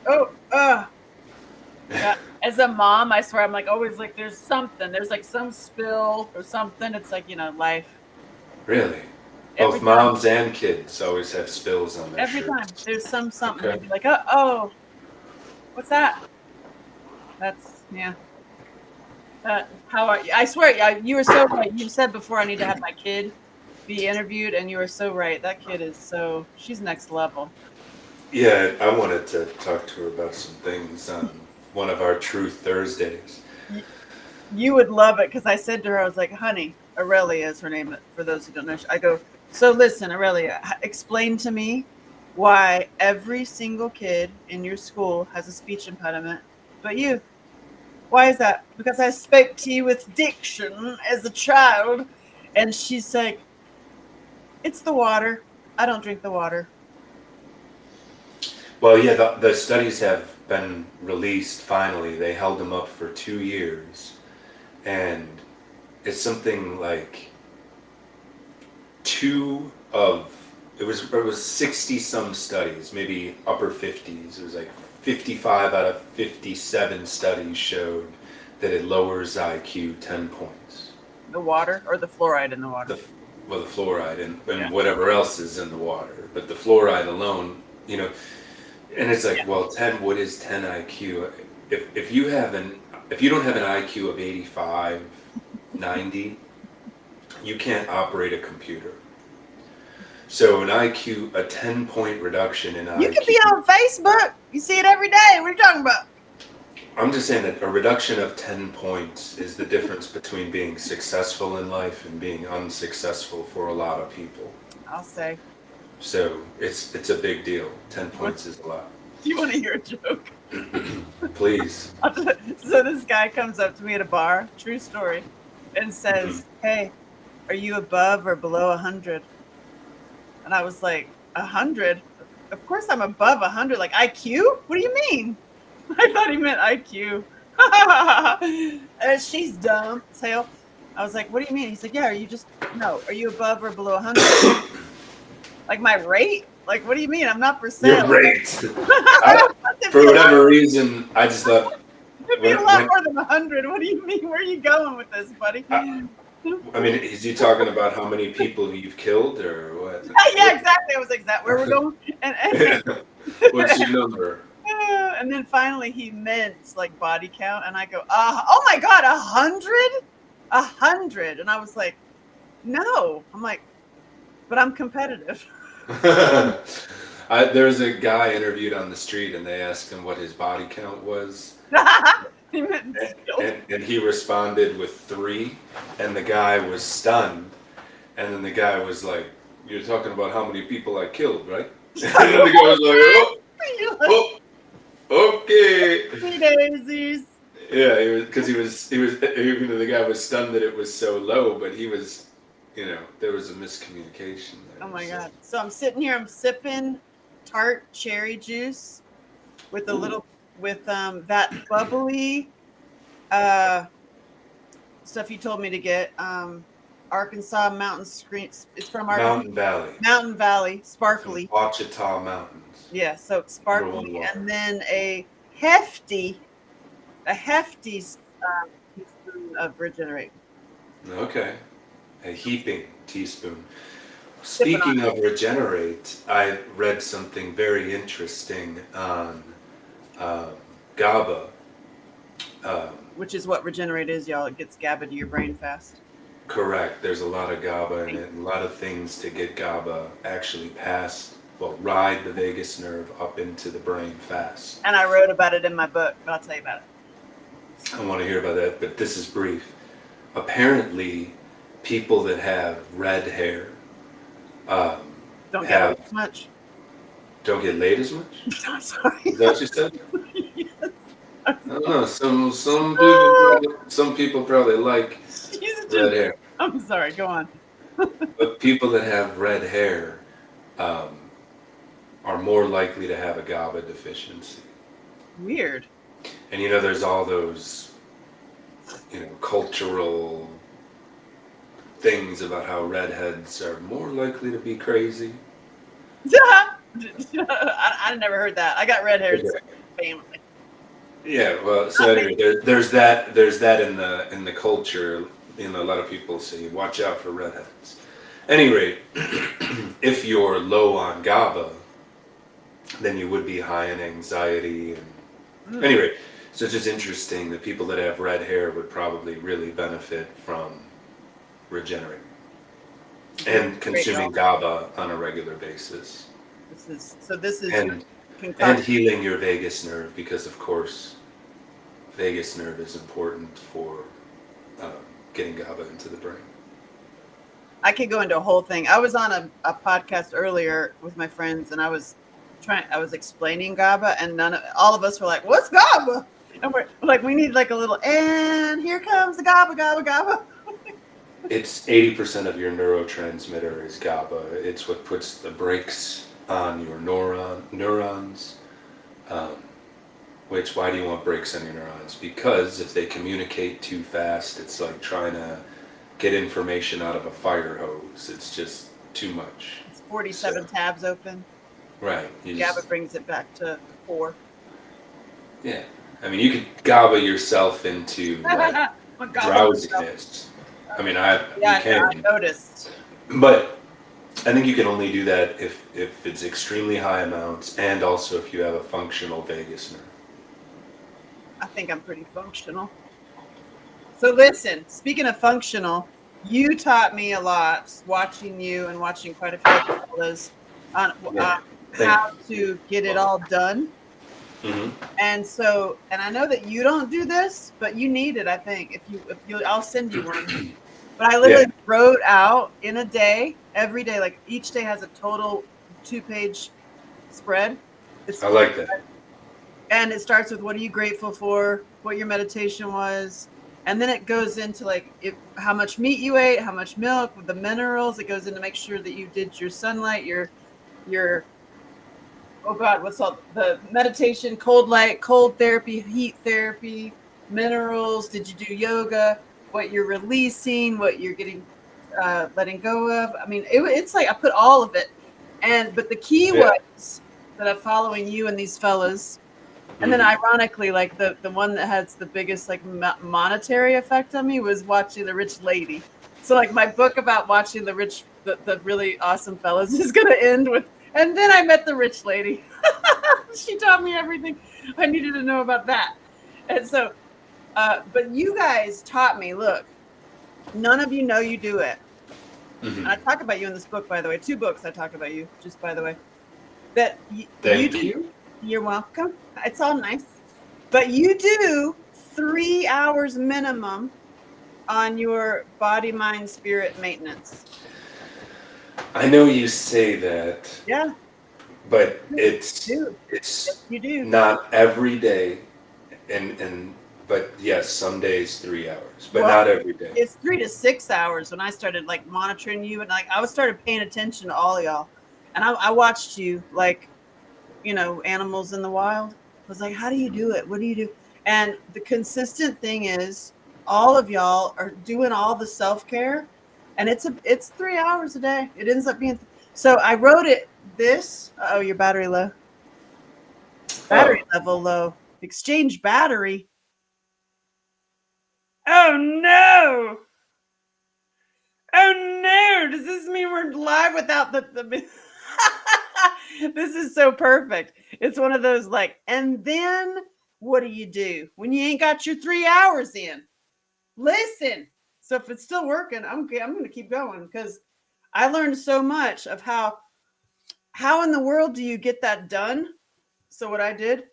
Oh, yeah. As a mom, I swear, I'm like always like, there's something. There's like some spill or something. It's like life. Really? Every Both time, moms and kids always have spills on their every time. shirts. There's something. Okay. You'd be like, oh, what's that? That's yeah. How are you? I swear, yeah, you were so right. You said before I need to have my kid be interviewed, and you were so right. That kid is she's next level. Yeah, I wanted to talk to her about some things on one of our Truth Thursdays. You, you would love it because I said to her, I was like, honey, Aurelia is her name. For those who don't know, I go, so listen, Aurelia, explain to me why every single kid in your school has a speech impediment, but you. Why is that? Because I spoke to you with diction as a child. And she's like, it's the water. I don't drink the water. Well, yeah, the studies have been released finally. They held them up for 2 years. And it's something like two of it was 60 some studies, maybe upper 50s. It was like 55 out of 57 studies showed that it lowers IQ 10 points. The water or the fluoride in the water. The well, the fluoride and Yeah. whatever else is in the water, but the fluoride alone, and it's Yeah. like, well, 10. What is 10 IQ? If you don't have an IQ of 85, 90, you can't operate a computer. So a 10-point reduction in You can be IQ. on Facebook. You see it every day. What are you talking about? I'm just saying that a reduction of 10 points is the difference between being successful in life and being unsuccessful for a lot of people. I'll say. So it's a big deal. 10 What, points is a lot. do you want to hear a joke? Please. So this guy comes up to me at a bar, true story, and Mhm. says, hey, are you above or below 100? And I was like, 100? Of course I'm above 100. Like IQ? What do you mean? I thought he meant IQ. She's dumb as hell. I was like, what do you mean? He's like, yeah, are you just, no, are you above or below 100? Like my rate? Like, what do you mean? I'm not for You're sale. right. I, It'd be for a lot, whatever reason, I just thought it'd be a when lot when more than 100. What do you mean? Where are you going with this, buddy? I, I mean, is you talking about how many people you've killed or what? Yeah, exactly. I was like, that where we're going? And What's your number? and then finally he meant like body count, and I go, oh my god, 100, 100, and I was like, no, I'm like, but I'm competitive. There was a guy interviewed on the street, and they asked him what his body count was, He meant skilled. and he responded with 3, and the guy was stunned, and then the guy was like, "You're talking about how many people I killed, right?" And then the guy was like, "Oh, You're like, oh, okay." "Happy daisies." Yeah, he was even though the guy was stunned that it was so low, but he was, there was a miscommunication Oh there. my So, god! So I'm sitting here, I'm sipping tart cherry juice with a ooh, little with that bubbly uh stuff you told me to get. Arkansas Mountain Screen. It's from Arkansas Mountain Valley Mountain Valley, from sparkly. Ouachita Mountains, Yeah, so it's number one sparkly, water. and then a hefty teaspoon of Regenerate. Okay, a heaping teaspoon. Sipping on Speaking of regenerate, I read something very interesting on um, GABA. Um, it, which is what Regenerate is, y'all. It gets GABA to your brain fast. correct. There's a lot of GABA in it, and a lot of things to get GABA actually past, well, ride the vagus nerve up into the brain fast. And I wrote about it in my book, but I'll tell you about it. I want to hear about that, but this is brief. Apparently, people that have red hair um, Don't get laid have as much. don't get laid as much. I'm sorry. Is that what you said? Yes. I don't know. Some people probably like She's just. red hair, I'm sorry. Go on. but people that have red hair um, are more likely to have a GABA deficiency. Weird. And there's all those cultural things about how redheads are more likely to be crazy. I never heard that. I got red hair. Okay. family. Yeah, well, so Not anyway, there's that in the culture. You know, a lot of people say, "Watch out for redheads." Anyway, if you're low on GABA, then you would be high in anxiety. And mm, anyway, so it's just interesting that people that have red hair would probably really benefit from regenerating great, and great, consuming y'all. GABA on a regular basis, This is your and concoction. healing your vagus nerve, because of course vagus nerve is important for uh, getting GABA into the brain. I could go into a whole thing. I was on a podcast earlier with my friends, and I was explaining GABA, and all of us were like, "What's GABA?" And we're like, "We need like a little." And here comes the GABA, GABA, GABA. It's 80% of your neurotransmitter is GABA. It's what puts the brakes on your neurons. Um, which, why do you want brakes on your neurons? Because if they communicate too fast, it's like trying to get information out of a fire hose. It's just too much. It's So, 47 tabs open. right, you GABA just, brings it back to 4. yeah. I mean, you could GABA yourself into like My GABA myself. drowsiness. I mean, you Yeah, can, I noticed. but I think you can only do that if it's extremely high amounts, and also if you have a functional vagus nerve. I think I'm pretty functional. So listen, speaking of functional, you taught me a lot watching you and watching quite a few other fellas on Yeah. how Thank to get it Well, all done. hmm And I know that you don't do this, but you need it. I think if you, I'll send you one. But I Yeah, literally wrote out in a day, every day, like each day has a total 2-page spread. It's I like that. and it starts with what are you grateful for, what your meditation was, and then it goes into like how much meat you ate, how much milk, with the minerals. It goes into make sure that you did your sunlight, your oh god, what's all the meditation, cold light, cold therapy, heat therapy, minerals. Did you do yoga? What you're releasing, what you're getting, letting go of. I mean, it's like I put all of it, but the key Yeah. was that I'm following you and these fellas. And then hmm ironically, like the one that has the biggest like monetary effect on me was watching The Rich Lady. So like my book about watching the really awesome fellas is gonna end with, and then I met the rich lady. She taught me everything I needed to know about that. And so, but you guys taught me. Look, none of you know you do it. hmm And I talk about you in this book, by the way. 2 books I talk about you, just by the way. That you Thank do. you. You're welcome. It's all nice. But you do 3 hours minimum on your body, mind, spirit maintenance. I know you say that, Yeah, but you do. Yes, it's you do. not every day, and but yes, some days 3 hours, but Well, not every day. it's 3 to 6 hours when I started like monitoring you, and like I was started paying attention to all y'all. And I watched you like, animals in the wild. I was like, how do you do it? What do you do? And the consistent thing is all of y'all are doing all the self-care, and it's 3 hours a day. It ends up being so I wrote it this. Oh, your battery low. Battery Oh, level low. Exchange battery. Oh no. Oh no. Does this mean we're live without the This is so perfect. It's one of those like, and then what do you do when you ain't got your 3 hours in? Listen. So if it's still working, I'm going to keep going because I learned so much of how in the world do you get that done? So what I did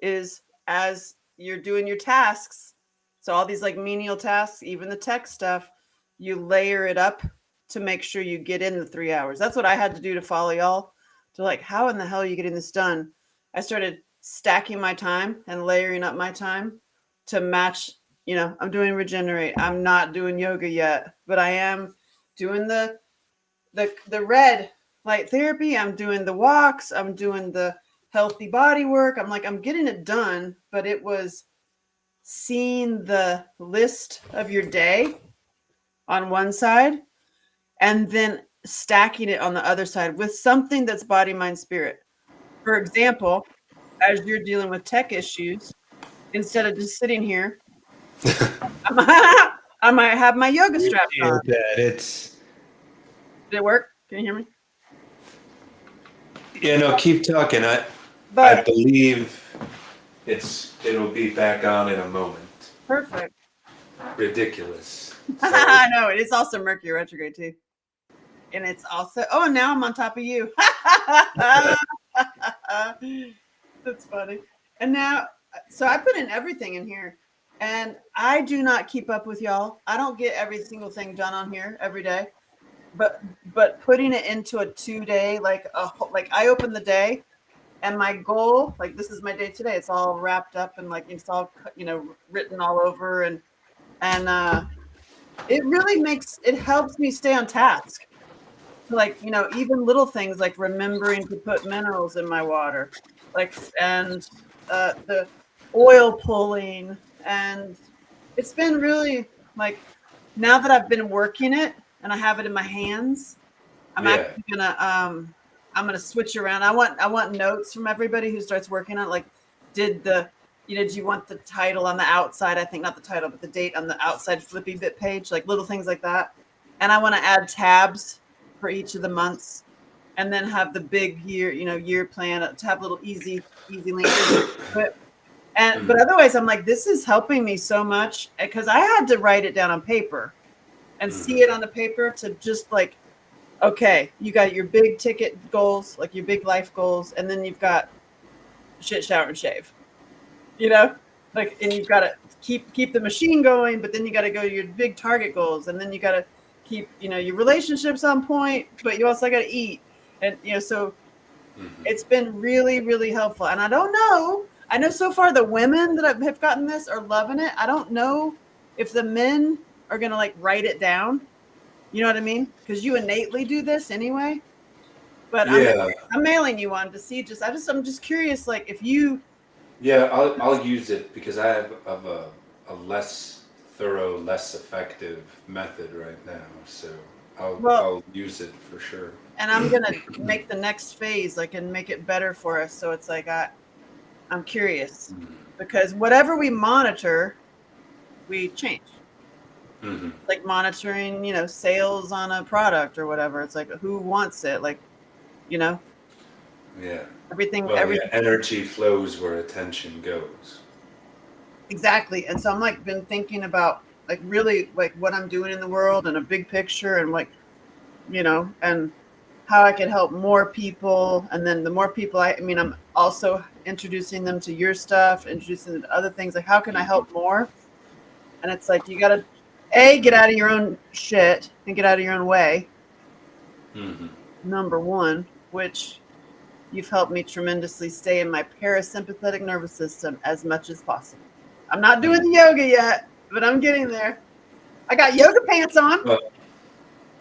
is as you're doing your tasks, so all these like menial tasks, even the tech stuff, you layer it up to make sure you get in the 3 hours. That's what I had to do to follow y'all. To like, how in the hell are you getting this done? I started stacking my time and layering up my time to match. I'm doing regenerate. I'm not doing yoga yet, but I am doing the red light therapy. I'm doing the walks. I'm doing the healthy body work. I'm getting it done, but it was seeing the list of your day on one side and then stacking it on the other side with something that's body, mind, spirit. For example, as you're dealing with tech issues, instead of just sitting here, I might have my yoga straps on. Appreciate that. It's Did it work? Can you hear me? no, keep talking. I But believe it'll be back on in a moment. perfect. Ridiculous. So, I know it. It's also Mercury retrograde too, and it's also. Oh, now I'm on top of you. That's funny. And now, so I put in everything in here, and I do not keep up with y'all. I don't get every single thing done on here every day, but putting it into a 2 day, like I open the day, and my goal, like this is my day today. It's all wrapped up and like it's all written all over, and it really it helps me stay on task. Like even little things like remembering to put minerals in my water, like and the oil pulling, and it's been really like now that I've been working it and I have it in my hands, I'm yeah. actually gonna switch around. I want notes from everybody who starts working on it. Like, do you want the title on the outside? I think not the title, but the date on the outside flippy bit page, like little things like that. And I want to add tabs for each of the months, and then have the big year plan to have little easy links. But but otherwise, I'm like, this is helping me so much because I had to write it down on paper and see it on the paper to just like, okay, you got your big ticket goals, like your big life goals, and then you've got shit, shower, and shave. Like, and you've got to keep the machine going, but then you got to go to your big target goals, and then you got to keep your relationships on point, but you also got to eat, and so it's been really, really helpful. And I don't know. I know so far the women that have gotten this are loving it. I don't know if the men are gonna like write it down. You know what I mean? Because you innately do this anyway. But Yeah. I'm mailing you one to see. I'm just curious. Like if you. Yeah, I'll use it because I have a less thorough, less effective method right now. So I'll use it for sure. And I'm gonna make the next phase like and make it better for us. So it's like I'm curious because whatever we monitor, we change. Like monitoring, sales on a product or whatever. It's like who wants it, like, Yeah. everything. Well, yeah, energy flows where attention goes. Exactly. And so I'm like been thinking about like really like what I'm doing in the world and a big picture and like, and how I could help more people. And then the more people I mean, I'm also introducing them to your stuff, introducing them to other things. Like, how can I help more? And it's like, you got to get out of your own shit and get out of your own way. Number one, which you've helped me tremendously stay in my parasympathetic nervous system as much as possible. I'm not doing the yoga yet, but I'm getting there. I got yoga pants on.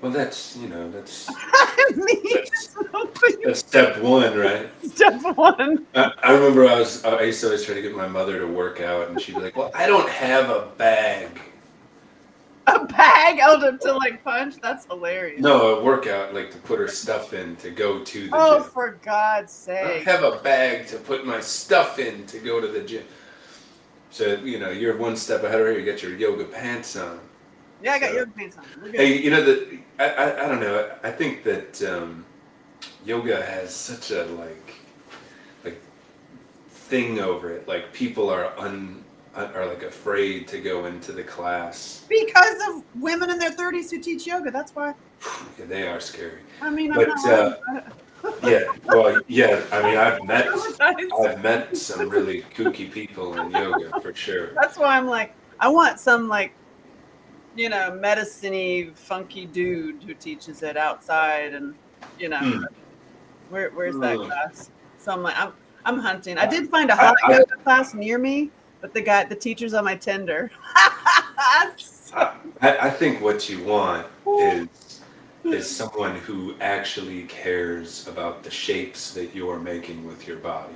Well, that's that's I mean, that's step one, right? Step one. I remember I used to always try to get my mother to work out, and she'd be like, "Well, I don't have a bag." A bag? Oh, to like punch? That's hilarious. No, a workout, like to put her stuff in to go to the gym. Oh, for God's I sake. don't have a bag to put my stuff in to go to the gym. So, you're one step ahead of her, you get your yoga pants on. Yeah, I got yoga pants on. We're good. Hey, I don't know, I think that yoga has such a, like thing over it. Like, people are like afraid to go into the class. Because of women in their 30s who teach yoga, that's why. Yeah, they are scary. I mean, but, yeah, well, yeah. I mean, I've met some really kooky people in yoga for sure. That's why I'm like, I want some like, medicine-y, funky dude who teaches it outside, and where's that class? So I'm like, I'm hunting. I did find a hot yoga class near me, but the teacher's on my Tinder. I think what you want is someone who actually cares about the shapes that you're making with your body.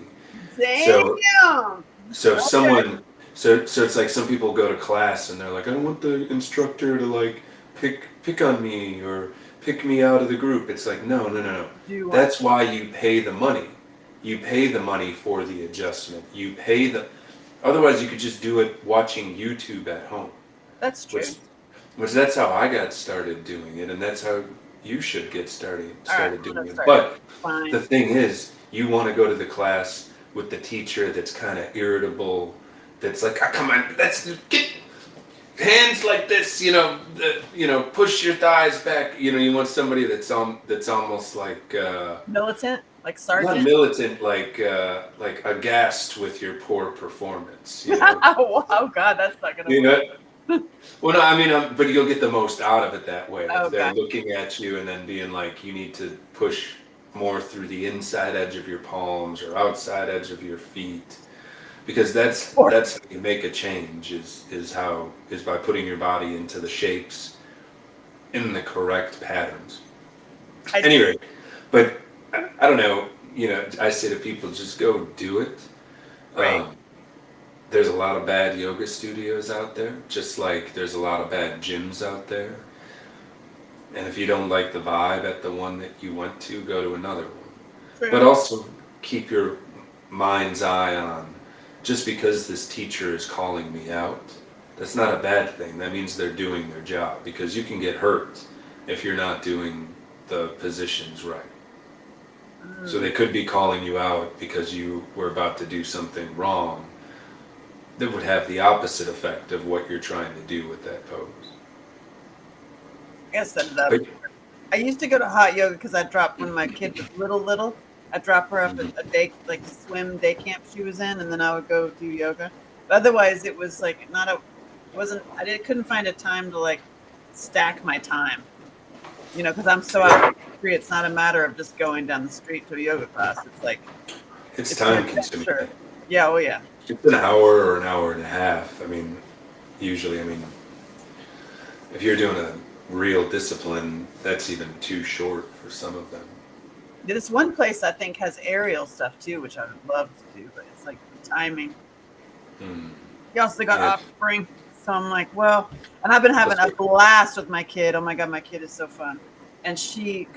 Damn. So someone, so it's like some people go to class and they're like, I don't want the instructor to like pick on me or pick me out of the group. It's like, no. That's why you pay the money. You pay the money for the adjustment. Otherwise you could just do it watching YouTube at home. That's Which true. that's how I got started doing it, and that's how you should get started All right, I'm doing gonna it. start. But the Fine. thing is, you want to go to the class with the teacher that's kind of irritable, that's like, oh, come on, that's get hands like this, push your thighs back. You want somebody that's almost like Militant, like not sergeant. militant, like aghast with your poor performance. Oh God, that's not gonna You work. know, well, no, I mean, but you'll get the most out of it that way. Oh If they're God. looking at you and then being like, you need to push more through the inside edge of your palms or outside edge of your feet, because Or that's how you make a change. Is by putting your body into the shapes in the correct patterns. I do. Anyway, but I don't know. I say to people, just go do it. Right. Um, there's a lot of bad yoga studios out there, just like there's a lot of bad gyms out there. And if you don't like the vibe at the one that you went to, go to another one. But True. also keep your mind's eye on, just because this teacher is calling me out, that's not a bad thing. That means they're doing their job, because you can get hurt if you're not doing the positions right. So they could be calling you out because you were about to do something wrong that would have the opposite effect of what you're trying to do with that pose. I gotta set it up. But I used to go to hot yoga because I dropped when my kid was little. I drop her off at a day, like swim day camp she was in, and then I would go do yoga. But otherwise, it was like not a, it wasn't. Couldn't find a time to like stack my time. Because I'm so out of the street. It's not a matter of just going down the street to a yoga class. It's like it's it's time an consuming. adventure. Yeah. Oh yeah. It's an hour or an hour and a half. I mean, usually, if you're doing a real discipline, that's even too short for some of them. This one place I think has aerial stuff too, which I would love to do, but it's like the timing. Mm. You also got Yeah. offspring. So I'm like, well, and I've been having a blast with my kid. Oh my God, my kid is so fun. And we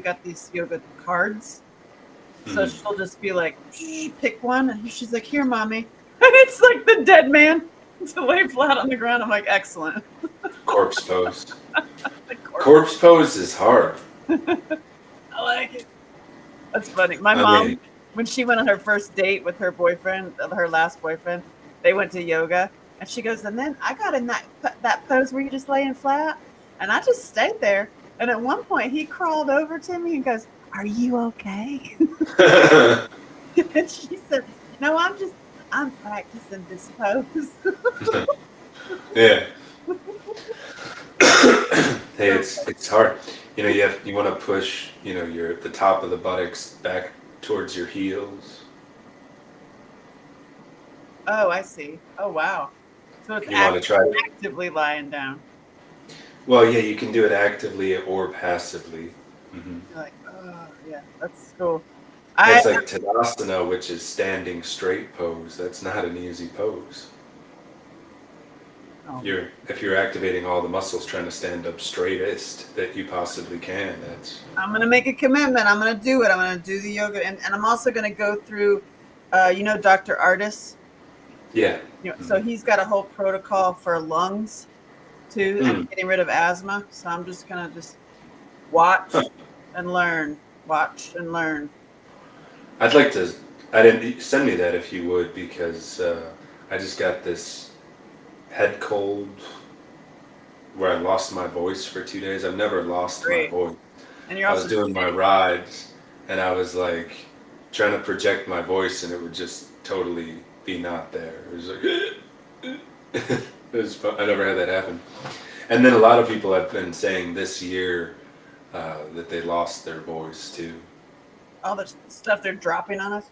got these yoga cards. So she'll just be like, pick one. And she's like, here, mommy. And it's like the dead man to lay flat on the ground. I'm like, excellent. Corpse pose. The Corpse pose is hard. I like it. That's funny. My I mom, mean, when she went on her first date with her boyfriend, her last boyfriend, they went to yoga. And she goes, and then I got in that pose where you're just laying flat. And I just stayed there. And at one point, he crawled over to me and goes, are you okay? And she said, no, I'm practicing this pose. yeah. Hey, it's hard. You want to push, the top of the buttocks back towards your heels. Oh, I see. Oh, wow. So it's You want to try to. actively lying down. Well, yeah, you can do it actively or passively. Mm-hmm. You're like, oh, yeah, that's cool. It's like Tadasana, which is standing straight pose. That's not an easy pose. Oh. If you're activating all the muscles trying to stand up straightest that you possibly can, I'm going to make a commitment. I'm going to do it. I'm going to do the yoga. And I'm also going to go through, Dr. Artis. Yeah. So he's got a whole protocol for lungs too, and getting rid of asthma. So I'm just going to just watch and learn. Watch and learn. I'd like to. I didn't send me that if you would, because I just got this head cold where I lost my voice for 2 days. I've never lost my voice. And you're I also was doing my rides, and I was like trying to project my voice, and it would just totally be not there. It was like it was fun. I never had that happen. And then a lot of people have been saying this year that they lost their voice too. all the stuff they're dropping on us.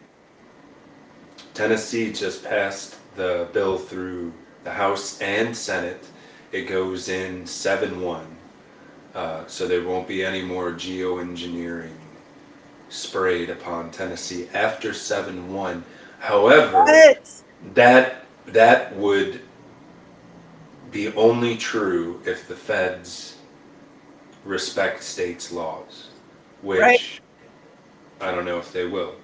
Tennessee just passed the bill through the House and Senate. It goes in 7-1. So there won't be any more geoengineering sprayed upon Tennessee after 7-1. However, that would be only true if the feds respect states' laws, which I don't know if they will.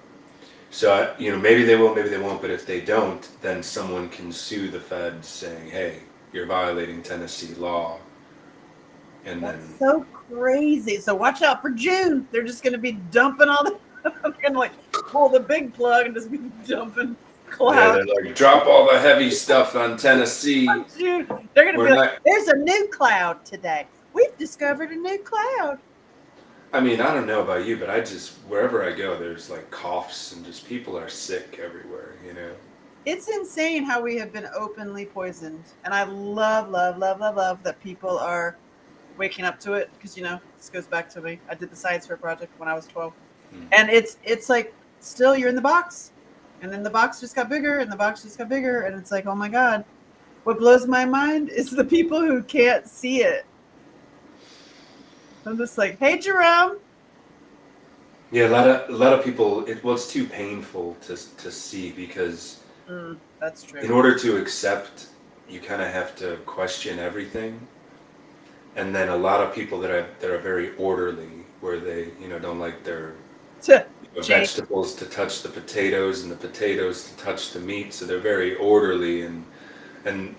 So, maybe they will, maybe they won't, but if they don't, then someone can sue the feds saying, hey, you're violating Tennessee law. And That's then, so crazy. So watch out for June. They're just going to be dumping all the, they're going to like pull the big plug and just be dumping yeah, clouds they're like, drop all the heavy stuff on on Tennessee. June. They're going to We're be like, not, there's a new cloud today. We've discovered a new cloud. I mean, I don't know about you, but wherever I go, there's like coughs and just people are sick everywhere. It's insane how we have been openly poisoned. And I love, love, love, love, love that people are waking up to it because, this goes back to me. I did the science fair project when I was 12. And it's like still you're in the box. And then the box just got bigger and the box just got bigger. And it's like, oh my God. What blows my mind is the people who can't see it. I'm just like, hey, Jerome. Yeah, a lot of people. It's too painful to see because That's true. in order to accept, you kind of have to question everything. And then a lot of people that are very orderly, where they don't like their vegetables to touch the potatoes and the potatoes to touch the meat, so they're very orderly and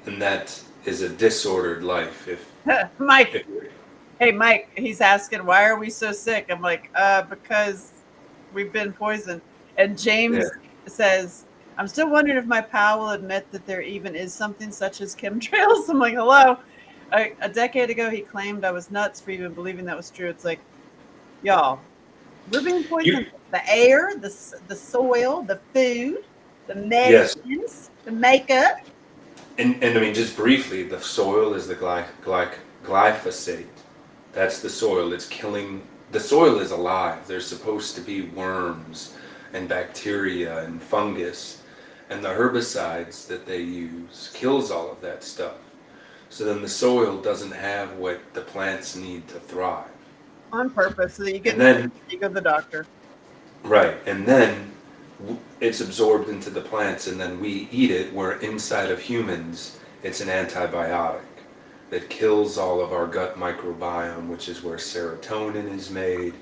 that is a disordered life. Mike. If Hey, Mike, he's asking, why are we so sick? I'm like, because we've been poisoned. And yeah, James says, I'm still wondering if my pal will admit that there even is something such as chemtrails. I'm like, hello. A decade ago, he claimed I was nuts for even believing that was true. It's like, y'all, we're being poisoned. you The air, the soil, the food, the yes, medicines, the makeup. and I mean, just briefly, the soil is the glyphosate. That's the soil. It's killing. The soil is alive. There's supposed to be worms and bacteria and fungus, and the herbicides that they use kills all of that stuff. So then the soil doesn't have what the plants need to thrive. On purpose, so that you get And then, you go to the doctor. right, and then it's absorbed into the plants, and then we eat it, where inside of humans, it's an antibiotic that kills all of our gut microbiome, which is where serotonin is made.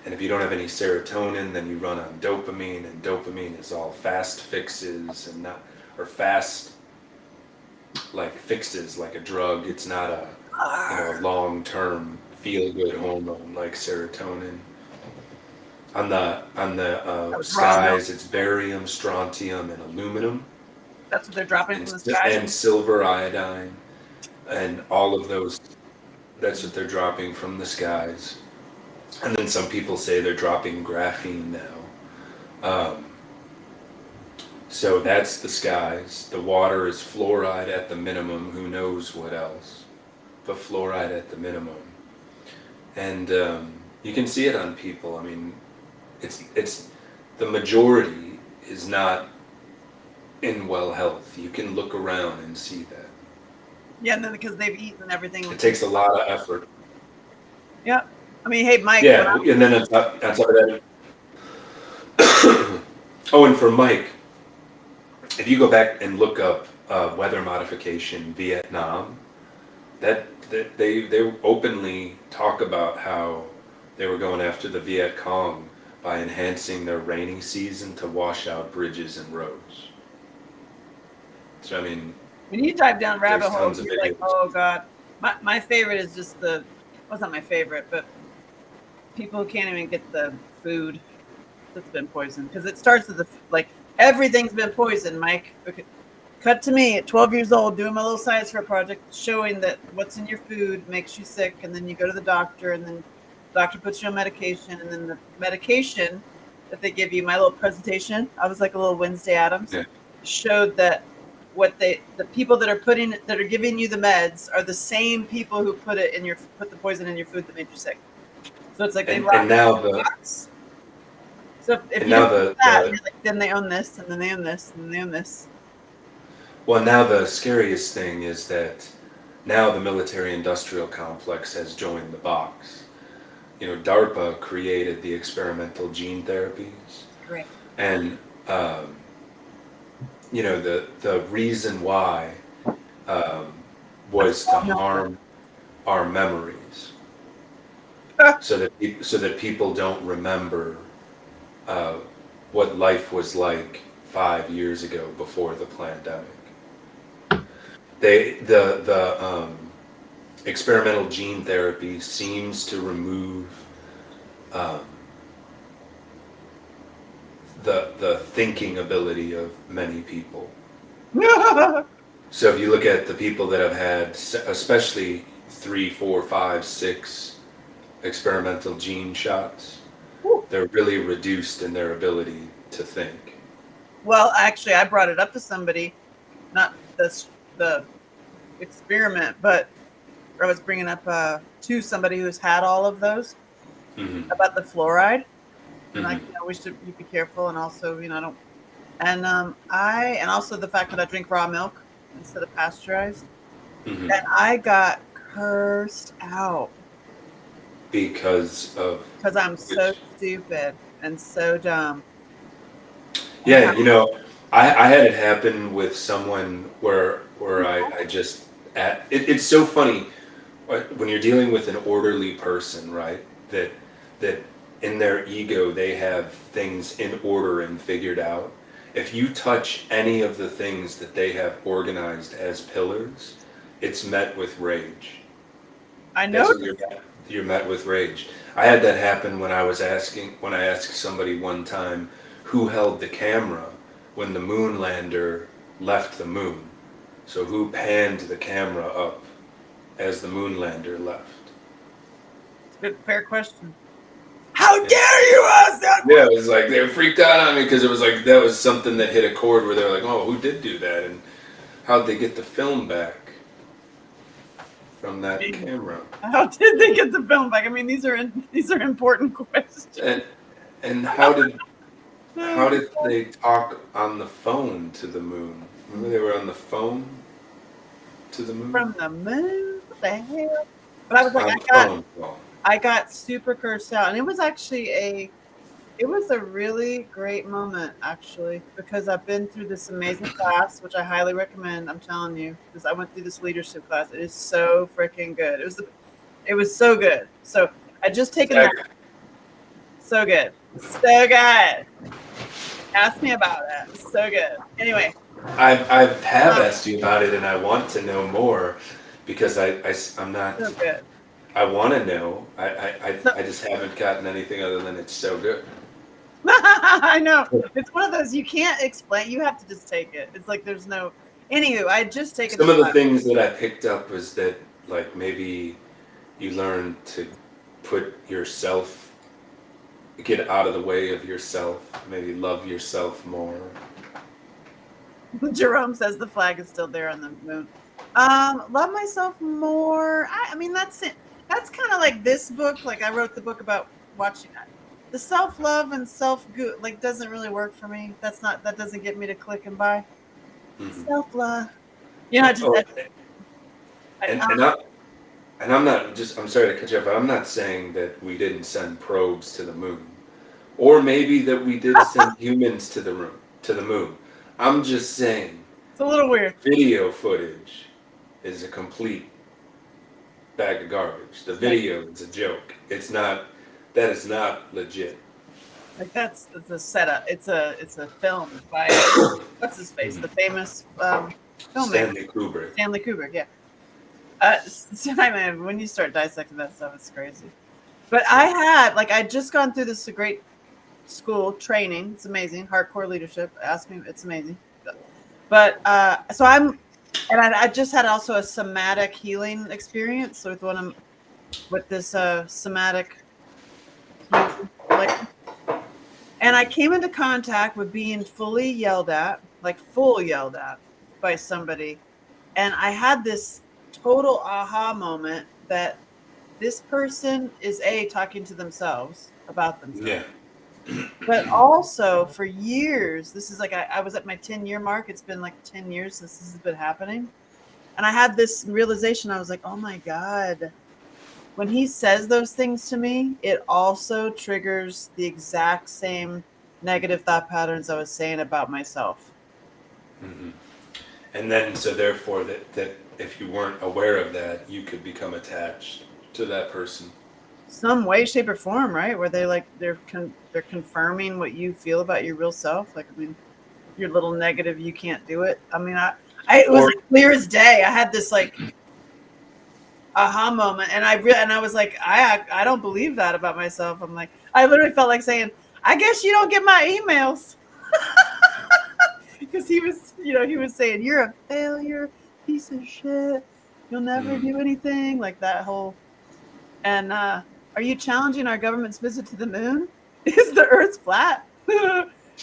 And if you don't have any serotonin, then you run on dopamine, and dopamine is all fast fixes and not, or fast like fixes like a drug. It's not a long-term feel-good hormone like serotonin. On the skies, it's barium, strontium, and aluminum, That's what they're dropping from the sky. and silver iodine, and all of those. That's what they're dropping from the skies. And then some people say they're dropping graphene now. So that's the skies. The water is fluoride at the minimum. Who knows what else? But fluoride at the minimum. And you can see it on people. I mean, it's the majority is not in well health. You can look around and see that. Yeah, and then because they've eaten everything. It takes a lot of effort. Yeah. I mean, hey, Mike. Yeah, and then on top of that. Oh, and for Mike, if you go back and look up weather modification Vietnam, that they openly talk about how they were going after the Viet Cong by enhancing their rainy season to wash out bridges and roads. So I mean, when you dive down rabbit holes, tons of you're like, videos. oh God. My favorite is just well, it's not my favorite, but people who can't even get the food that's been poisoned, because it starts with everything's been poisoned. Mike, okay. Cut to me at 12 years old doing my little science fair project, showing that what's in your food makes you sick, and then you go to the doctor, and then the doctor puts you on medication, and then the medication that they give you, my little presentation, I was like a little Wednesday Addams, showed that the people that are giving you the meds are the same people who put the poison in your food that made you sick. So it's like they rock the box. So if you don't do that, you're like, then they own this, and then they own this, and then they own this. Well, now the scariest thing is that now the military-industrial complex has joined the box. DARPA created the experimental gene therapies. Right. And the reason why was to harm our memories, so that people don't remember what life was like 5 years ago before the pandemic. The experimental gene therapy seems to remove um, the thinking ability of many people. So if you look at the people that have had, especially 3, 4, 5, 6 experimental gene shots, they're really reduced in their ability to think. Well, actually, I brought it up to somebody, not the experiment, but I was bringing up to somebody who's had all of those Hmm. about the fluoride, and like, Hmm. we should you be careful, and also, I don't, and also the fact that I drink raw milk instead of pasteurized, Hmm. and I got cursed out Because of because I'm so which, stupid and so dumb. And yeah, how I had it happen with someone where I just it's so funny when you're dealing with an orderly person, right? That in their ego they have things in order and figured out. If you touch any of the things that they have organized as pillars, it's met with rage. I That's know. what you're met with rage. I had that happen when I asked somebody one time who held the camera when the moon lander left the moon. So who panned the camera up as the moon lander left? It's a good, fair question. How And dare you ask that yeah, question? it was like they were freaked out on me because it was like that was something that hit a chord where they're like, "Oh, who did do that?" And how'd they get the film back from I that mean, camera? how did they get the film back? I mean, these are important questions. And and how did they talk on the phone to the moon? Remember they were on the phone to the moon? From the moon? What the hell? But I was like, On the phone call. I got super cursed out, and it was actually it was a really great moment, actually, because I've been through this amazing class, which I highly recommend. I'm telling you, because I went through this leadership class. It is so freaking good. It was so good. So I just taken that. Zach, So good, so good. Ask me about it. So good. Anyway, I have um, asked you about it and I want to know more because I'm not, so good. I want to know. I, So I just haven't gotten anything other than it's so good. I know it's one of those you can't explain. You have to just take it. It's like there's no. Anywho, I had just taken Some this of the class. things that I picked up was that, like, maybe you learn to put yourself, get out of the way of yourself, maybe love yourself more. Jerome says the flag is still there on the moon. Love myself more. I mean, that's it. That's kind of like this book. Like I wrote the book about watching the self love and self good. Like doesn't really work for me. That doesn't get me to click and buy Hmm. self love. You know, Oh, I, and and I and I'm not just I'm sorry to cut you off, but I'm not saying that we didn't send probes to the moon. Or maybe that we did send humans to the moon. I'm just saying it's a little weird. video footage is a complete bag of garbage. The Like video is a joke. That is not legit. it's a setup. It's a film by what's his face, Mhm. the famous filmmaker Stanley Kubrick. Stanley Kubrick. Yeah. So, I mean, when you start dissecting that stuff, it's crazy. But I just gone through this great school training. It's amazing. Hardcore leadership. Ask me, it's amazing. But so and I just had also a somatic healing experience with with this somatic healing, like, and I came into contact with being fully yelled at, like full yelled at by somebody, and I had this total aha moment that this person is talking to themselves about themselves. Yeah. But also for years, this is like I was at my 10-year mark. It's been like 10 years since this has been happening. And I had this realization. I was like, oh my God. When he says those things to me, it also triggers the exact same negative thought patterns I was saying about myself. Hmm. And then so therefore that if you weren't aware of that, you could become attached to that person. some way, shape, or form, right? Where they like they're confirming what you feel about your real self. Like, I mean, your little negative, you can't do it. I mean, I it was Or clear as day. I had this like aha moment, and I was like, I don't believe that about myself. I'm like, I literally felt like saying, I guess you don't get my emails. Because he was saying, you're a failure, piece of shit. You'll never mm, do anything. Like that whole. And are you challenging our government's visit to the moon? Is the Earth flat?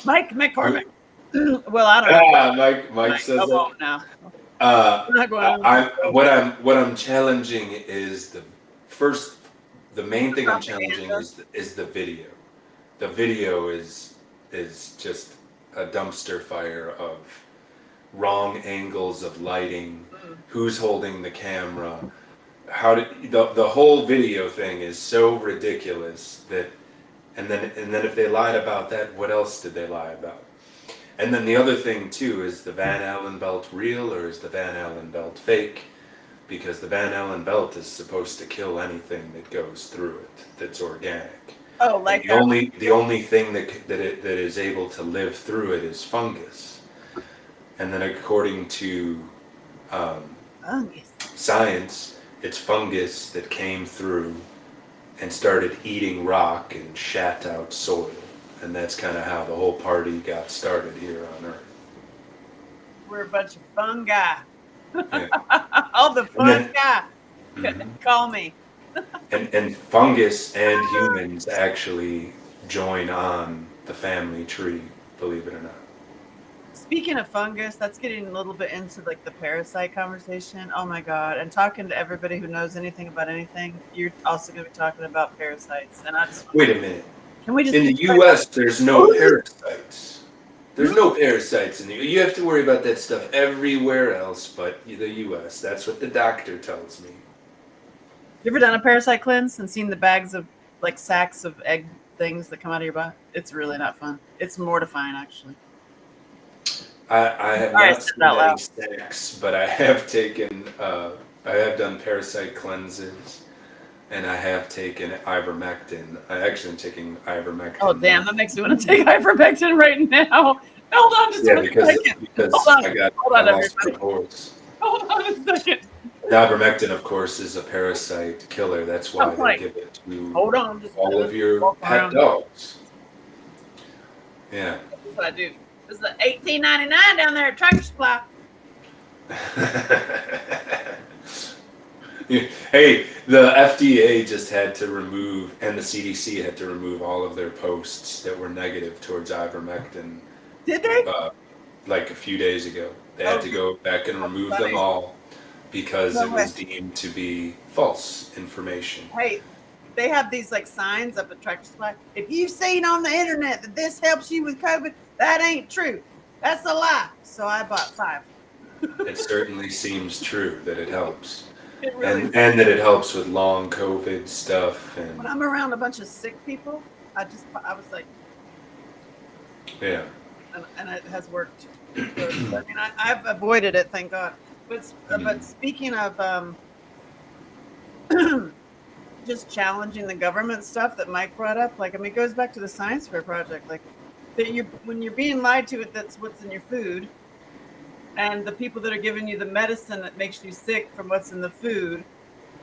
Mike McCormick. who- Well, I don't know. Mike I says that. won't now. Uh, We're not going on. what I'm challenging is first the main thing I'm challenging is the video. The video is just a dumpster fire of wrong angles of lighting, who's holding the camera, the whole video thing is so ridiculous that and then if they lied about that, what else did they lie about? And then the other thing too is the Van Allen belt real or is the Van Allen belt fake? Because the Van Allen belt is supposed to kill anything that goes through it that's organic. Oh, And like the only thing that is able to live through it is fungus. And then according to fungus. science, it's fungus that came through and started eating rock and shat out soil. And that's kind of how the whole party got started here on Earth. We're a bunch of fungi. Yeah. All the And then, fungi. mhm. Call me. and fungus and humans actually join on the family tree, believe it or not. Speaking of fungus, that's getting a little bit into like the parasite conversation. Oh my god! And talking to everybody who knows anything about anything, you're also going to be talking about parasites. And I just Wait a minute. can we just In the U.S., there's no parasites. There's no parasites in the U.S. You have to worry about that stuff everywhere else but the U.S. That's what the doctor tells me. You ever done a parasite cleanse and seen the bags of like sacks of egg things that come out of your butt? It's really not fun. It's mortifying, actually. I have Sorry, I not said that seen out any loud. snacks, but I have I have done parasite cleanses, and I have taken ivermectin. I actually am taking ivermectin Oh now. damn, that makes me want to take ivermectin right now. Hold on just Yeah, one second. because Hold on. I Hold on, lost my everybody. horse. Hold on a second. And ivermectin, of course, is a parasite killer. That's why I'm they like, give it to hold on, just all of your walk pet around. dogs. Yeah. That's what I do. This is the $18.99 down there at Tractor Supply. Hey, the FDA just had to remove, and the CDC had to remove all of their posts that were negative towards ivermectin, Did they? like a few days ago. They had Oh, to go back and remove them funny. all because No it way. was deemed to be false information. Hey, they have these like signs up at Tractor Supply. If you've seen on the internet that this helps you with COVID, that ain't true. That's a lie. So I bought 5. It certainly seems true that it helps. It really. And that it helps with long COVID stuff When and I'm around a bunch of sick people, I was like, yeah. and it has worked. So, I mean, I've avoided it, thank God. But speaking of just challenging the government stuff that Mike brought up, like, I mean, it goes back to the science fair project, like that when you're being lied to, that's what's in your food, and the people that are giving you the medicine that makes you sick from what's in the food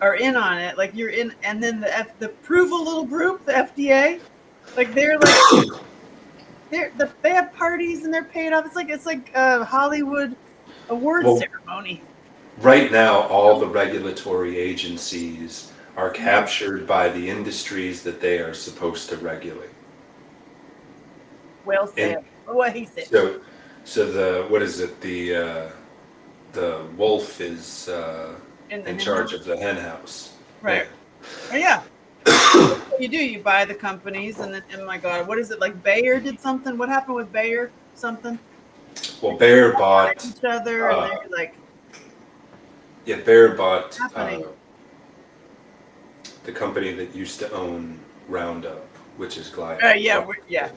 are in on it. Like you're in, and then the approval little group, the FDA, like they have parties and they're paid off. It's like a Hollywood award ceremony. Right now, all the regulatory agencies are captured by the industries that they are supposed to regulate. Well said. What he said. So the what is it? The wolf is in charge of the hen house. Right. Yeah. What you do, you buy the companies, and then, oh my God, what is it, like Bayer did something? What happened with Bayer? Something? Well, Bayer bought each other, and they're like, yeah, Bayer bought happening. the company that used to own Roundup, which is glyphosate. Yeah.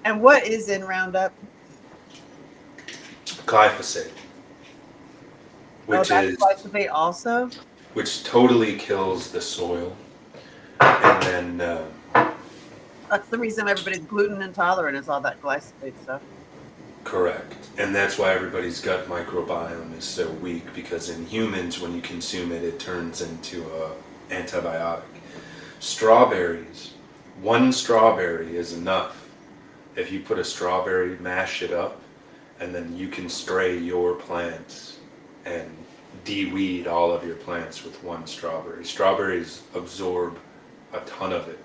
And what is in Roundup? Glyphosate, which is glyphosate also, which totally kills the soil. And then That's the reason everybody's gluten intolerant is all that glyphosate stuff. correct. And that's why everybody's gut microbiome is so weak, because in humans, when you consume it, it turns into a antibiotic. Strawberries, one strawberry is enough. If you put a strawberry, mash it up, and then you can spray your plants and de-weed all of your plants with one strawberry. Strawberries absorb a ton of it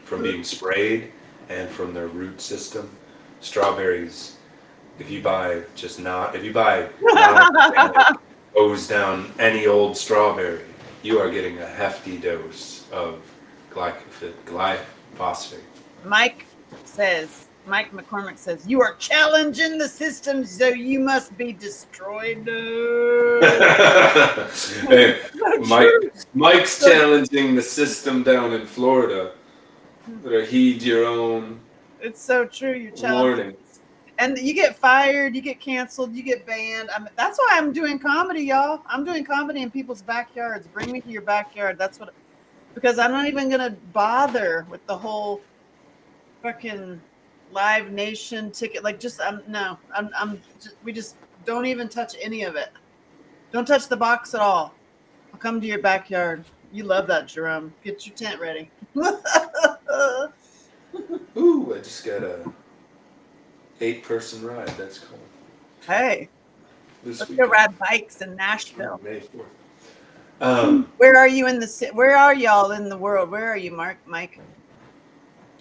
from being sprayed and from their root system. Strawberries, if you buy non-organic, goes down any old strawberry, you are getting a hefty dose of glyphosate. Mike McCormick says, you are challenging the system, so you must be destroyed. Hey, Mike's challenging the system down in Florida. Better heed your own It's so true. You're challenging. warning. And you get fired, you get canceled, you get banned. That's why I'm doing comedy, y'all. I'm doing comedy in people's backyards. Bring me to your backyard. Because I'm not even gonna bother with the whole fucking Live Nation ticket. Like, we just don't even touch any of it. Don't touch the box at all. I'll come to your backyard. You love that, Jerome. Get your tent ready. Ooh, I just got a 8-person ride. That's cool. Hey, This let's go weekend. ride bikes in Nashville. May 4th. Where are you in the Where are y'all in the world? Where are you, Mike?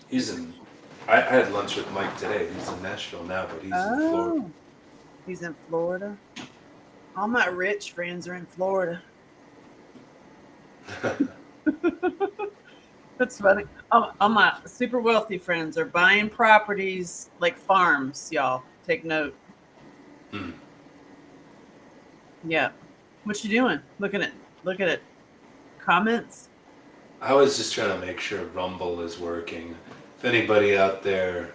He's in. I had lunch with Mike today. He's in Nashville now, but he's in Florida. He's in Florida. All my rich friends are in Florida. That's funny. All my super wealthy friends are buying properties like farms, y'all. Take note. Hmm. Yeah. What you doing? Looking at comments? I was just trying to make sure Rumble is working. If anybody out there,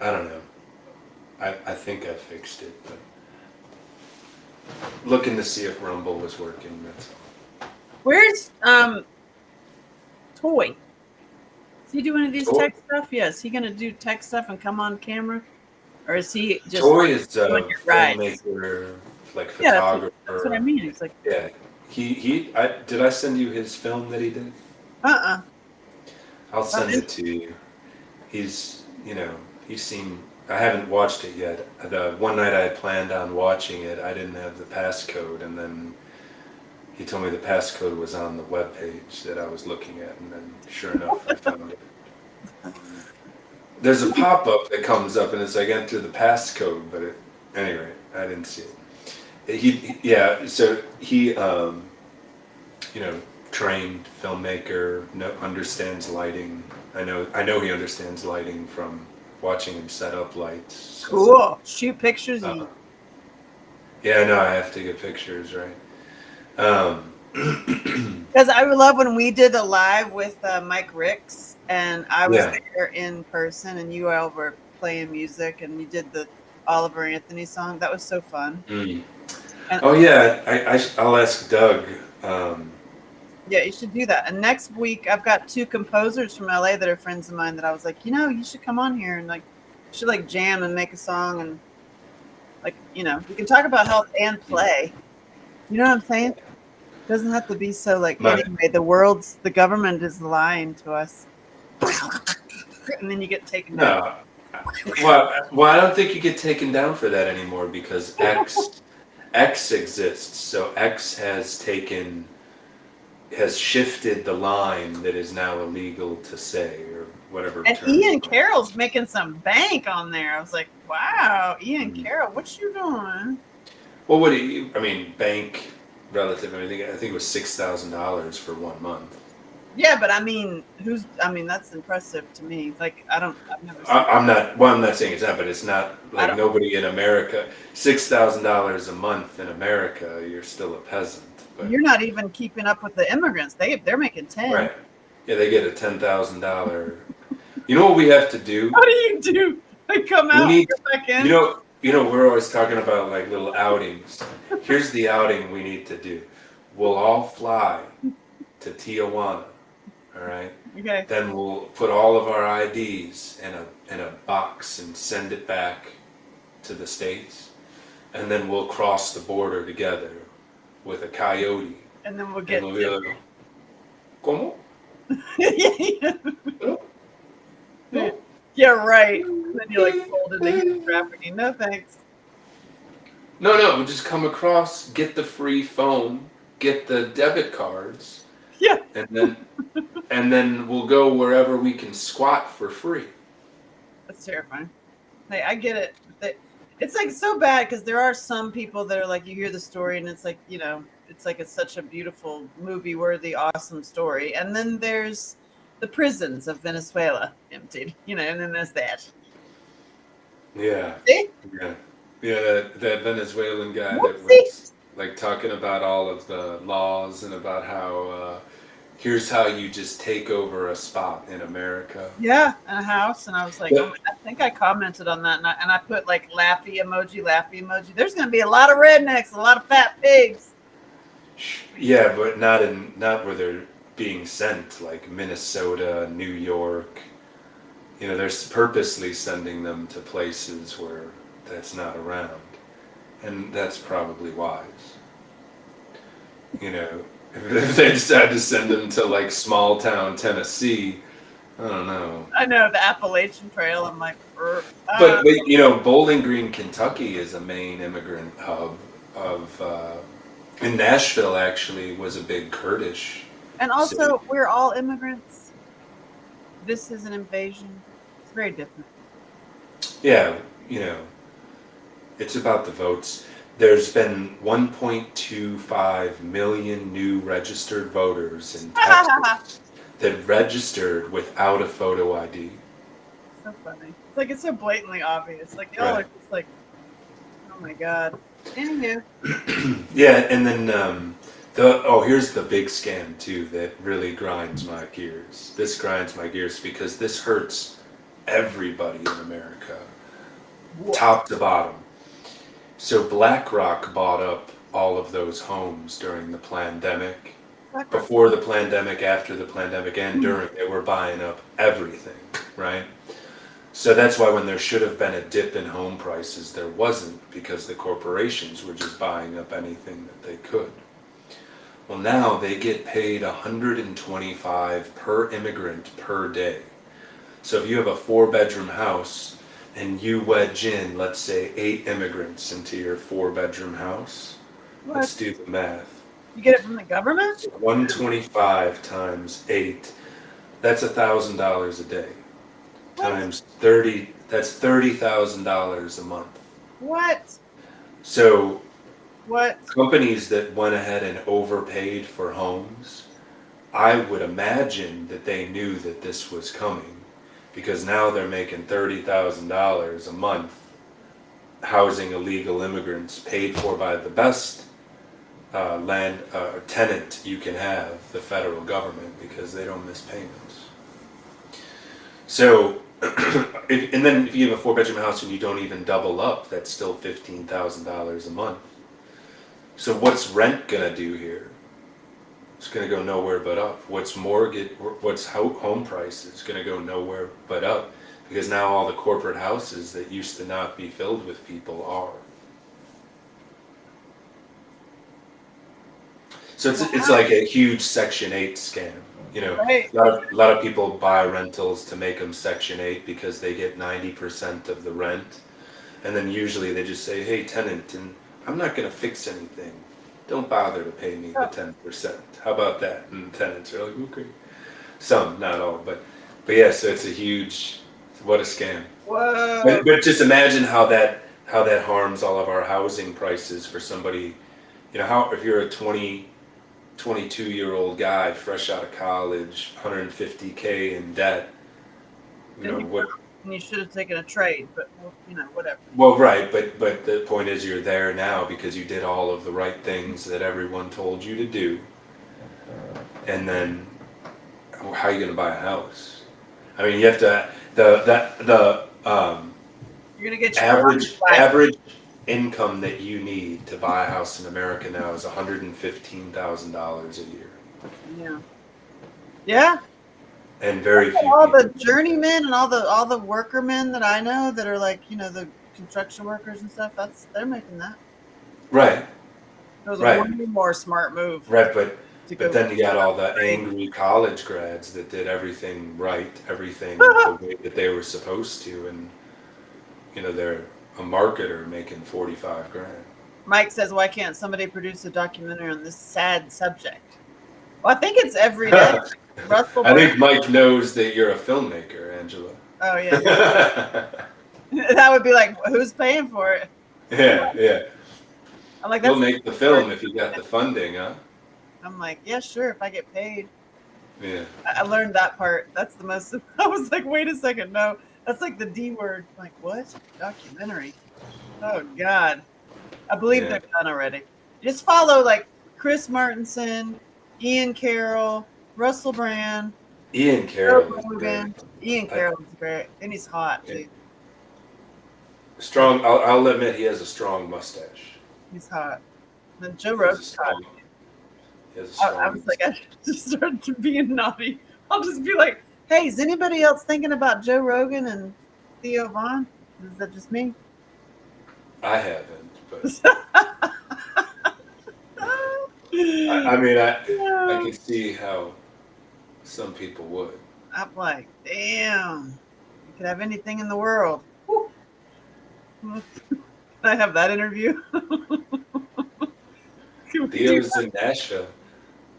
I don't know. I think I fixed it, but looking to see if Rumble was working. That's all. Where's Toy? Is he doing any of these Toy? tech stuff? Yeah, is he gonna do tech stuff and come on camera? Or is he just Toy is a doing your rides? filmmaker, like Yeah, photographer. that's what I mean. It's like, Yeah, did I send you his film that he did? I'll send it to you. He's seen. I haven't watched it yet. The one night I had planned on watching it, I didn't have the passcode, and then he told me the passcode was on the webpage that I was looking at, and then sure enough, I found it. There's a pop-up that comes up, and it's like enter the passcode, but anyway, I didn't see it. So he trained filmmaker, understands lighting. I know he understands lighting from watching him set up lights. So, cool. Shoot pictures. yeah, no, I have to get pictures, right? Because I would love when we did a live with Mike Ricks, and I was there in person, and you all were playing music, and you did the Oliver Anthony song. That was so fun. Mm. I'll ask Doug. Yeah, you should do that. And next week, I've got 2 composers from LA that are friends of mine that I was like, you should come on here and jam and make a song, and we can talk about health and play. You know what I'm saying? It doesn't have to be so anyway, the government is lying to us. And then you get taken down. Well, I don't think you get taken down for that anymore, because X exists. So X has shifted the line that is now illegal to say, or whatever. And Ian Carroll's making some bank on there. I was like, wow, Ian Carroll, what you doing? Well, bank relative? I think it was $6,000 for 1 month. Yeah, but that's impressive to me. I've never seen I'm not saying it's not, but it's not like nobody in America. $6,000 a month in America, you're still a peasant. But you're not even keeping up with the immigrants. They're making 10. Right. Yeah, they get a $10,000. You know what we have to do? What do you do? They come out and get back in? We're always talking about little outings. Here's the outing we need to do. We'll all fly to Tijuana, All right. Okay. Then we'll put all of our IDs in a box and send it back to the States. And then we'll cross the border together with a coyote. And then we'll And get we'll be like, ¿Cómo? yeah, No, no. yeah, right. And then you're like sold into human trafficking. No thanks. No, no, we'll just come across, get the free phone, get the debit cards, Yeah. and then we'll go wherever we can squat for free. That's terrifying. Hey, I get it. It's like so bad because there are some people that are like, you hear the story and it's like, it's like it's such a beautiful movie worthy, awesome story. And then there's the prisons of Venezuela emptied, and then there's that. Yeah, See? yeah, yeah. That Venezuelan guy that Whoopsie. was like talking about all of the laws and about how here's how you just take over a spot in America. Yeah, in a house. And I was like, oh, But I think I commented on that. And I put like laughy emoji, laughy emoji. There's going to be a lot of rednecks, a lot of fat pigs. yeah, but not where they're being sent, like Minnesota, New York. They're purposely sending them to places where that's not around, and that's probably wise. If they decide to send them to like small town Tennessee, I don't know. I know the Appalachian Trail. I'm like, But Bowling Green, Kentucky is a main immigrant hub of. And Nashville actually was a big Kurdish and city. also we're all immigrants. This is an invasion. It's very different. Yeah, it's about the votes. There's been 1.25 million new registered voters in Texas that registered without a photo ID. So funny. It's like it's so blatantly obvious. Like y'all are just like, oh my god. Anywho. Yeah, and then here's the big scam too that really grinds my gears. This grinds my gears because this hurts everybody in America, top to bottom. So BlackRock bought up all of those homes during the pandemic. Before the pandemic, after the pandemic, and during, they were buying up everything, right? So that's why when there should have been a dip in home prices, there wasn't, because the corporations were just buying up anything that they could. Well, now they get paid $125 per immigrant per day. So if you have a 4-bedroom house and you wedge in, let's say, 8 immigrants into your 4-bedroom house, let's do the math. You get it from the government? So 125 times 8, that's $1,000 a day. What? Times 30, that's $30,000 a month. What? So what? Companies that went ahead and overpaid for homes, I would imagine that they knew that this was coming, because now they're making $30,000 a month housing illegal immigrants paid for by the best tenant you can have, the federal government, because they don't miss payments. So, and then if you have a 4-bedroom house and you don't even double up, that's still $15,000 a month. So what's rent gonna do here? It's gonna go nowhere but up. What's home prices gonna go nowhere but up, because now all the corporate houses that used to not be filled with people are. So it's like a huge Section 8 scam. Right. A lot of people buy rentals to make them Section 8 because they get 90% of the rent, and then usually they just say, "Hey, tenant, and I'm not going to fix anything. Don't bother to pay me the 10%. How about that?" And tenants are like, "Okay." Some, not all, but yeah. So it's a huge, what a scam. Whoa. But just imagine how that harms all of our housing prices for somebody. If you're a 22-year-old guy fresh out of college, $150K in debt. And you should have taken a trade, but whatever. Well, right, but the point is, you're there now because you did all of the right things that everyone told you to do. And then, how are you going to buy a house? I mean, you have to you're going to get average income that you need to buy a house in America now is $115,000 a year. Yeah. Yeah. and very few All people. the journeymen and all the workermen that I know that are like, the construction workers and stuff, they're making that. Right, It was a way right, more smart move right. to But go then you got all the trade. angry college grads that did everything right, everything the way that they were supposed to, and they're a marketer making 45 grand. Mike says, "Why can't somebody produce a documentary on this sad subject?" Well, I think it's every day. Russell I Brand. think Mike knows that you're a filmmaker, Angela. Oh yeah, that would be like, who's paying for it? Yeah, yeah. I'm like, You'll that's. make the film if you got the funding, huh? I'm like, yeah, sure, if I get paid. Yeah. I learned that part. That's the most. I was like, wait a second, no, that's like the D word. I'm like, what? Documentary? Oh God, I believe Yeah. they're done already. Just follow like Chris Martinson, Ian Carroll, Russell Brand, Ian Joe Carroll is great. Rogan. Ian I, Carroll's great, and he's hot yeah. too. Strong. I'll admit he has a strong mustache. He's hot. And Joe He has a Rogan's hot. strong. He has a I strong was like, I mustache. just started being naughty. I'll just be like, hey, is anybody else thinking about Joe Rogan and Theo Vaughn? Is that just me? I haven't, but I mean, I can see how some people would. I'm like, damn, you could have anything in the world. Whew. Can I have that interview? Can we do Theo's in Nashville.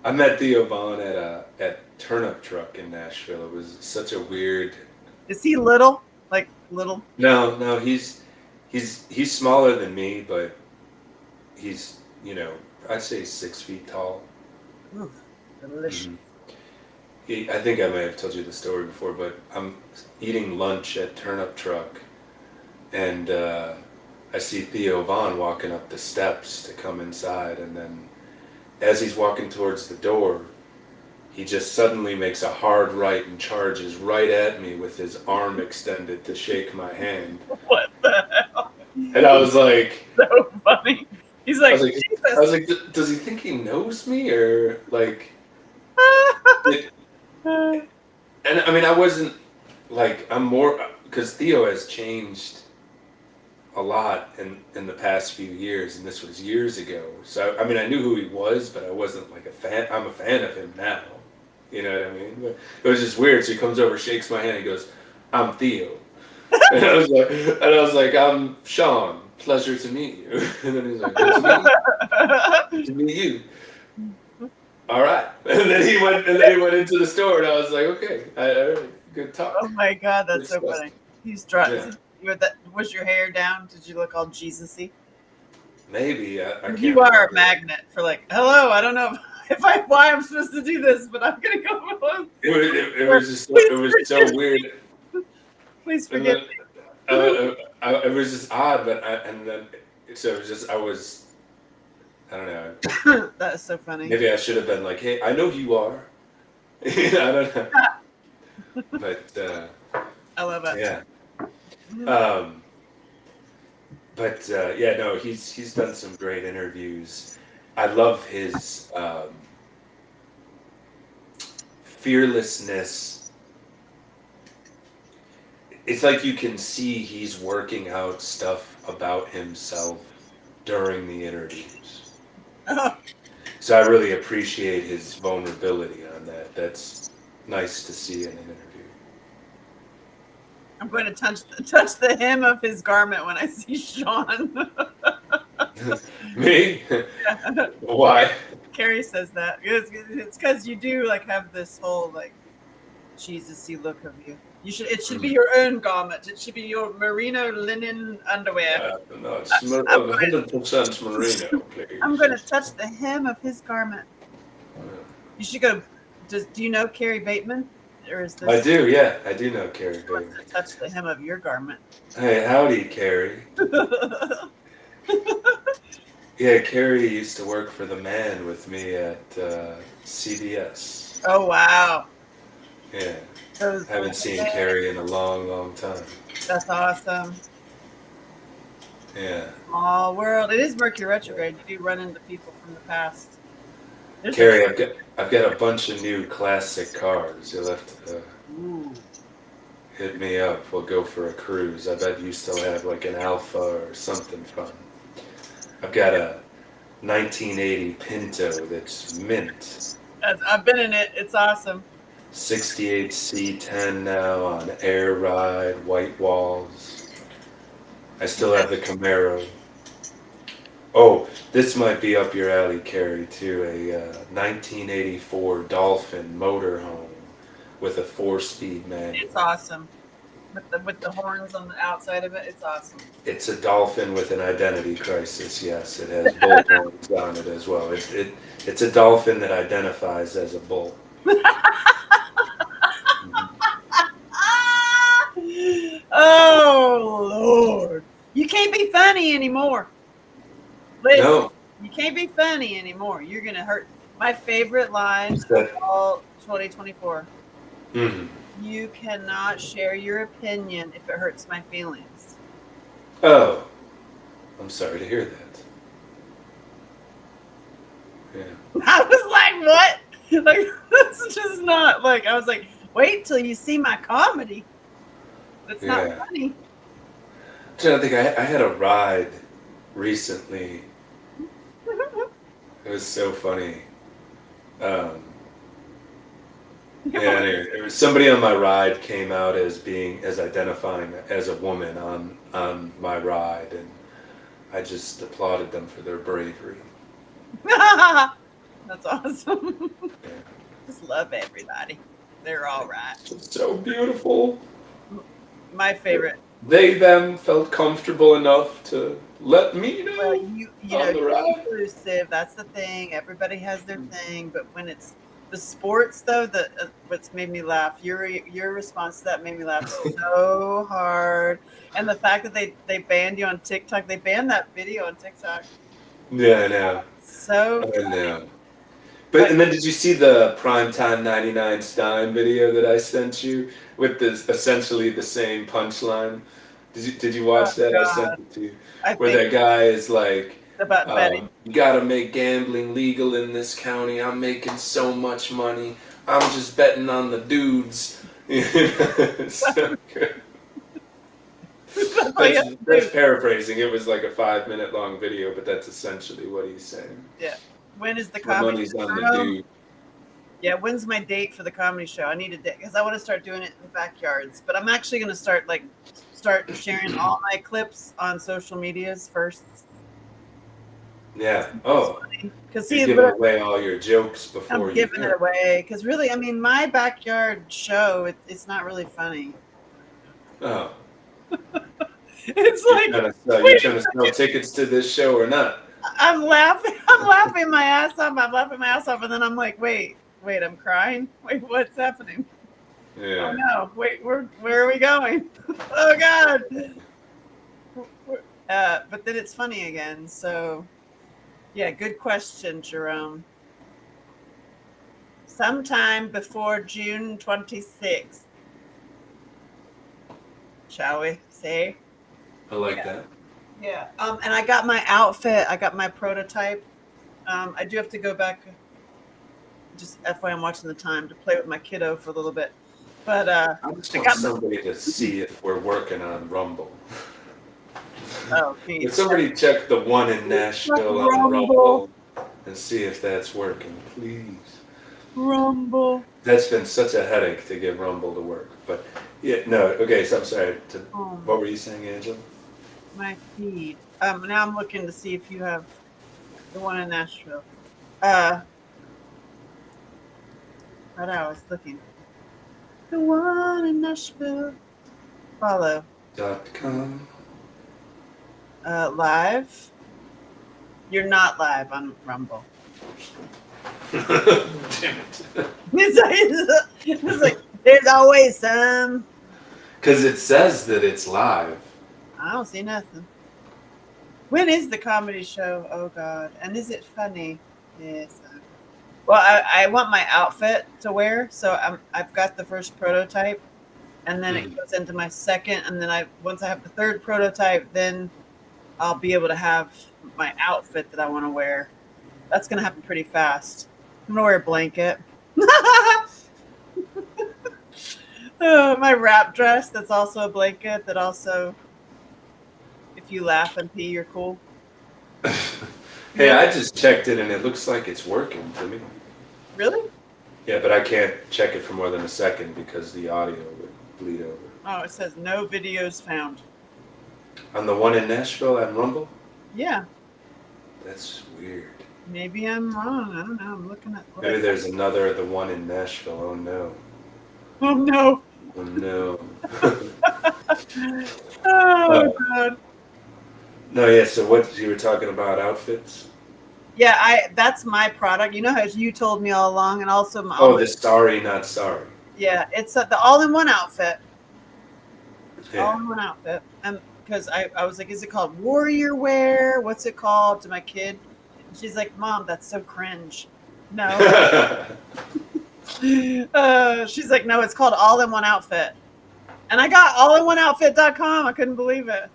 I met Theo Vaughn at Turnip Truck in Nashville. It was such a weird. Is he little? Like little? No, no, he's smaller than me, but he's I'd say 6 feet tall. Ooh, delicious. Mhm. I think I may have told you the story before, but I'm eating lunch at Turnip Truck, and I see Theo Vaughn walking up the steps to come inside, and then as he's walking towards the door, he just suddenly makes a hard right and charges right at me with his arm extended to shake my hand. What the hell? And I was like, So funny. He's I was like, like, Jesus. does he think he knows me or like? It, and I mean, I wasn't like I'm more because Theo has changed a lot in the past few years, and this was years ago. So I mean, I knew who he was, but I wasn't like a fan. I'm a fan of him now. You know what I mean? But it was just weird. So he comes over, shakes my hand, he goes, "I'm Theo," and I was like, "I'm Sean. Pleasure to meet you." And then he's like, "Good to meet you. Good to meet you." All right. And then he went into the store, and I was like, "Okay, all right, good talk." Oh my God, that's so Good stuff. funny. He's drunk. Yeah. Was your hair down? Did you look all Jesus-y? Maybe I can't You are a remember. magnet for like, hello, I don't know why I'm supposed to do this, but I'm gonna go alone. It was just it was so weird. Please And forgive then it was just odd, but and then so it was just I don't know. me. That is so funny. Maybe I should have been like, "Hey, I know who you are." I don't know. But I love it. yeah. But yeah, no, he's done some great interviews. I love his fearlessness. It's like you can see he's working out stuff about himself during the interviews. Oh, So I really appreciate his vulnerability on that. That's nice to see in an interview. I'm going to touch the hem of his garment when I see Sean. Me? Yeah. Why? Carrie says that. It's because you do like have this whole like Jesus-y look of you. It should be your own garment. It should be your merino linen underwear. No, it's 100% merino, please. I'm going to touch the hem of his garment. You should go. Do you know Carrie Bateman? Or is this? I do, yeah. I do know Carrie Bateman. To touch the hem of your garment. Hey, howdy, Carrie. Yeah, Carrie used to work for The Man with me at CBS. Oh, wow. Yeah. Haven't seen Carrie in a long, long time. That's awesome. Yeah. Small world. It is Mercury retrograde. You do run into people from the past. There's a Carrie, I've got a bunch of new classic cars. You'll have to ooh. hit me up. We'll go for a cruise. I bet you still have like an Alpha or something fun. I've got a 1980 Pinto that's mint. I've been in it. It's awesome. 68 C10 now on air ride, white walls. I still have the Camaro. Oh, this might be up your alley, Carrie, too. A 1984 Dolphin motorhome with a 4-speed manual. It's awesome. With the horns on the outside of it, it's awesome. It's a Dolphin with an identity crisis. Yes, it has bull horns on it as well. It's a Dolphin that identifies as a bull. Oh Lord. You can't be funny anymore. Listen, No, you can't be funny anymore. You're gonna hurt. My favorite line what's of that? all 2024. Mhm. You cannot share your opinion if it hurts my feelings. Oh, I'm sorry to hear that. Yeah. I was like, what? Like, that's just not like, I was like, wait till you see my comedy. That's not Yeah. funny. I think I had a ride recently. It was so funny. Um, yeah, anyway, it was somebody on my ride came out as identifying as a woman on my ride, and I just applauded them for their bravery. That's awesome. Yeah. Just love everybody. They're all right. It's so beautiful. My favorite. They them felt comfortable enough to let me Well, know you know, on the you're ride. inclusive. That's the thing. Everybody has their thing, but when it's the sports, though, what's made me laugh. Your response to that made me laugh so hard, and the fact that they banned you on TikTok. They banned that video on TikTok. Yeah, I know. So I funny. know. But and then did you see the primetime 99 Stein video that I sent you with this essentially the same punchline? Did you Oh watch that? I God, sent it to you. I Where think that guy is like, about betting. you gotta make gambling legal in this county. I'm making so much money. I'm just betting on the dudes. It's so good. That's all you have to That's do. paraphrasing. It was like a 5 minute long video, but that's essentially what he's saying. Yeah. When is the My comedy money's on the show? dude. Yeah, when's my date for the comedy show? I need a date because I want to start doing it in the backyards. But I'm actually going to start sharing all my clips on social medias first. Yeah. Oh, Because you're see, giving away all your jokes I'm before you giving go. it away. Because really, I mean, my backyard show, it's not really funny. Oh, It's you're like, trying to sell. You're wait a trying to sell second. tickets to this show or not? I'm laughing. I'm laughing my ass off. I'm laughing my ass off, and then I'm like, wait, I'm crying. Wait, what's happening? Oh Yeah. no! Wait, where are we going? Oh God! But then it's funny again. So yeah, good question, Jerome. Sometime before June 26th, shall we say? I like Yeah, that. yeah. And I got my outfit. I got my prototype. I do have to go back. Just FYI, I'm watching the time to play with my kiddo for a little bit. But I just I want got my. somebody to see if we're working on Rumble. Oh, If geez. somebody check the one in Nashville on Rumble, Rumble and see if that's working, please. rumble. That's been such a headache to get Rumble to work. But yeah, no. Okay, so I'm sorry. What were you saying, Angela? My feed. Now I'm looking to see if you have the one in Nashville. Uh, right now I was looking. The one in Nashville. Follow. .com. Live. You're not live on Rumble. Damn it. It's like there's always some. Because it says that it's live. I don't see nothing. When is the comedy show? Oh God! And is it funny? Yes. Well, I want my outfit to wear, so I've got the first prototype, and then it Mhm. goes into my second, and then once I have the third prototype, then I'll be able to have my outfit that I want to wear. That's gonna happen pretty fast. I'm gonna wear a blanket. My wrap dress that's also a blanket that also, if you laugh and pee, you're cool. Hey, Yeah, I just checked it and it looks like it's working to me. really? Yeah, but I can't check it for more than a second because the audio would bleed over. Oh, it says no videos found. On the one in Nashville at Rumble? Yeah, That's weird. maybe I'm wrong. I don't know. I'm looking at what I Maybe got. there's another, the one in Nashville. Oh no. Oh no. Oh no. Oh uh, god. no, yeah, so what you were talking about outfits? Yeah, I that's my product. You know how you told me all along, and also all Oh, my the sorry, not sorry. yeah. It's the all-in-one outfit. Yeah. All-in-one outfit. And because I was like, is it called warrior wear? What's it called to my kid? And she's like, Mom, that's so cringe. No. She's like, no, it's called all-in-one outfit. And I got allinoneoutfit.com. I couldn't believe it.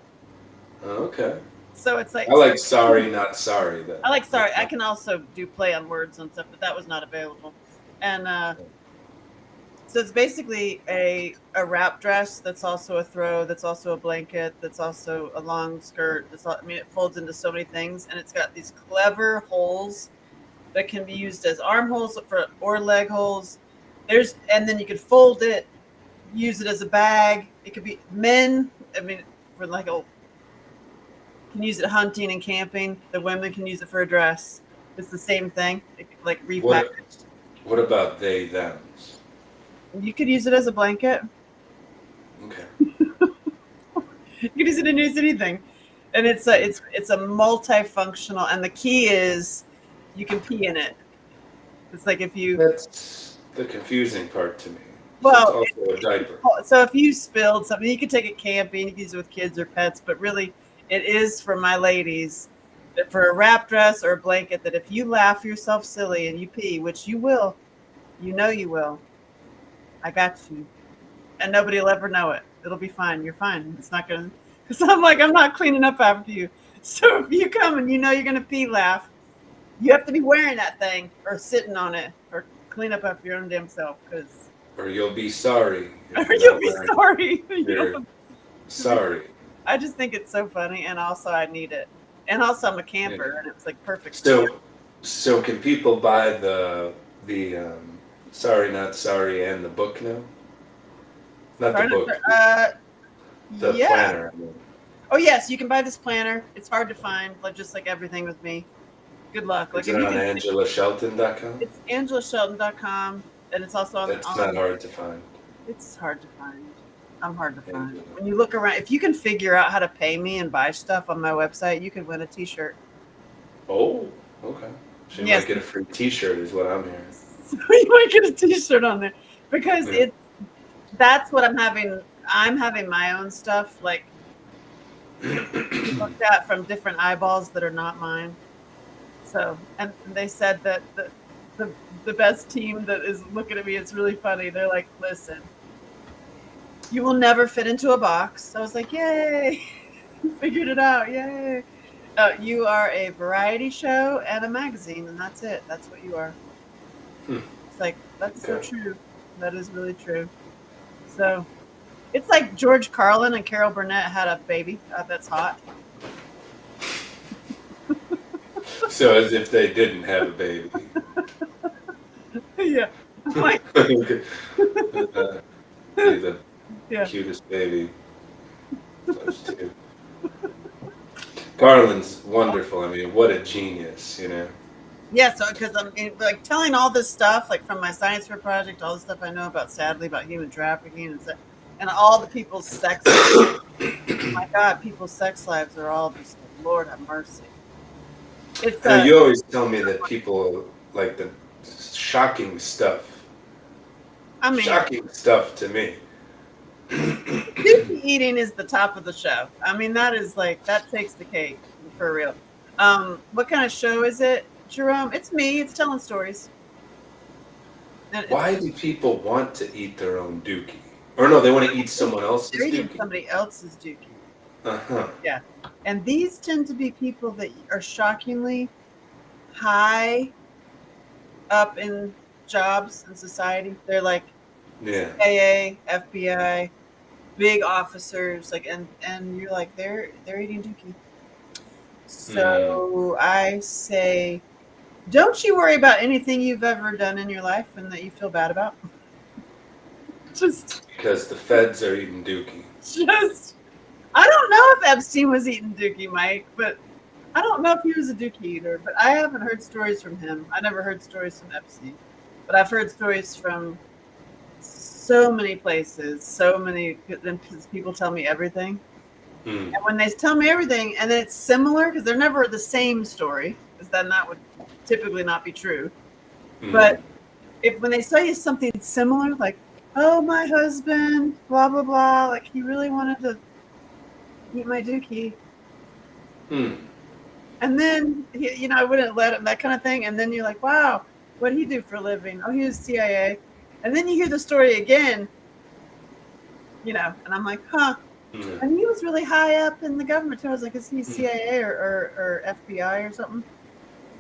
Okay. So it's like I like sorry, not sorry. I like sorry. That's I my- can also do play on words and stuff, but that was not available. And so it's basically a wrap dress that's also a throw, that's also a blanket, that's also a long skirt. I mean, it folds into so many things, and it's got these clever holes that can be used as armholes or leg holes. And then you could fold it, use it as a bag. It could be men. I mean, for like a can use it hunting and camping. The women can use it for a dress. It's the same thing. Like What repackaged. what about they thems? You could use it as a blanket. Okay. You could use it to use anything, and it's a multifunctional. And the key is you can pee in it. It's like if you That's the confusing part to me. So it's well, also a diaper. so if you spilled something, you could take it camping. You can use it with kids or pets, but really, it is for my ladies that for a wrap dress or a blanket. That if you laugh yourself silly and you pee, which you will, you know you will. I got you. And nobody will ever know it. It'll be fine. You're fine. It's not gonna. Because I'm like, I'm not cleaning up after you. So if you come and you know you're gonna pee, laugh. You have to be wearing that thing or sitting on it or clean up after your own damn self. Because Or you'll be sorry or if you're you'll not be wearing sorry. your sorry. I just think it's so funny, and also I need it. And also I'm a Yeah. camper, and it was like perfect. So can people buy the sorry not sorry and the book now? Not the book, the Yeah. planner. I mean. Oh yes, you can buy this planner. It's hard to find, like just like everything with me. Good luck. Like Is if it you on can, AngelaShelton.com? it's AngelaShelton.com, and it's also That's on. not hard to find. It's hard to find. I'm hard to find. Angela. When you look around, if you can figure out how to pay me and buy stuff on my website, you could win a T-shirt. Oh, okay. So you Yes. might get a free T-shirt, is what I'm hearing. So you might get a T-shirt on there because Yeah. that's what I'm having. I'm having my own stuff like looked at from different eyeballs that are not mine. So, and they said that the best team that is looking at me, it's really funny. They're like, listen, you will never fit into a box. I was like, yay, figured it out, yay. You are a variety show and a magazine, and that's it. That's what you are. Hmm. It's like, that's so Okay. true. That is really true. So, it's like George Carlin and Carol Burnett had a baby that's hot. So as if they didn't have a baby. Yeah. I'm like, Be the yeah. cutest baby. Those two. Garland's wonderful. I mean, what a genius, you know. Yeah, so because I'm like telling all this stuff, like from my science fair project, all the stuff I know about, sadly, about human trafficking and stuff, and all the people's sex. Oh my God, people's sex lives are all just like, Lord have mercy. It's I know you always tell me that people like the shocking stuff. I mean, Shocking stuff to me. sushi eating is the top of the show. I mean, that is like that takes the cake for real. What kind of show is it, Jerome? It's me. It's telling stories. And Why do people want to eat their own dookie? Or no, they want to eat someone else's they're eating dookie. somebody else's dookie. Uh-huh. Yeah. And these tend to be people that are shockingly high up in jobs in society. They're like Yeah. CIA, FBI, big officers, like, and you're like, they're eating dookie. Mm. So I say, don't you worry about anything you've ever done in your life and that you feel bad about. Just, Because the feds are eating dookie. just. I don't know if Epstein was eating dookie, Mike, but I don't know if he was a dookie eater. But I haven't heard stories from him. I never heard stories from Epstein, but I've heard stories from so many places, so many people tell me everything. Mm. And when they tell me everything, and then it's similar because they're never the same story, because then that would typically not be true. Mm. But if when they tell you something similar, like, "Oh, my husband, blah blah blah," like he really wanted to eat my dookie, Mm. and then I wouldn't let him, that kind of thing. And then you're like, "Wow, what did he do for a living? Oh, he was CIA." And then you hear the story again, and I'm like, "Huh." Mm. And he was really high up in the government too. I was like, "Is he CIA or FBI or something?"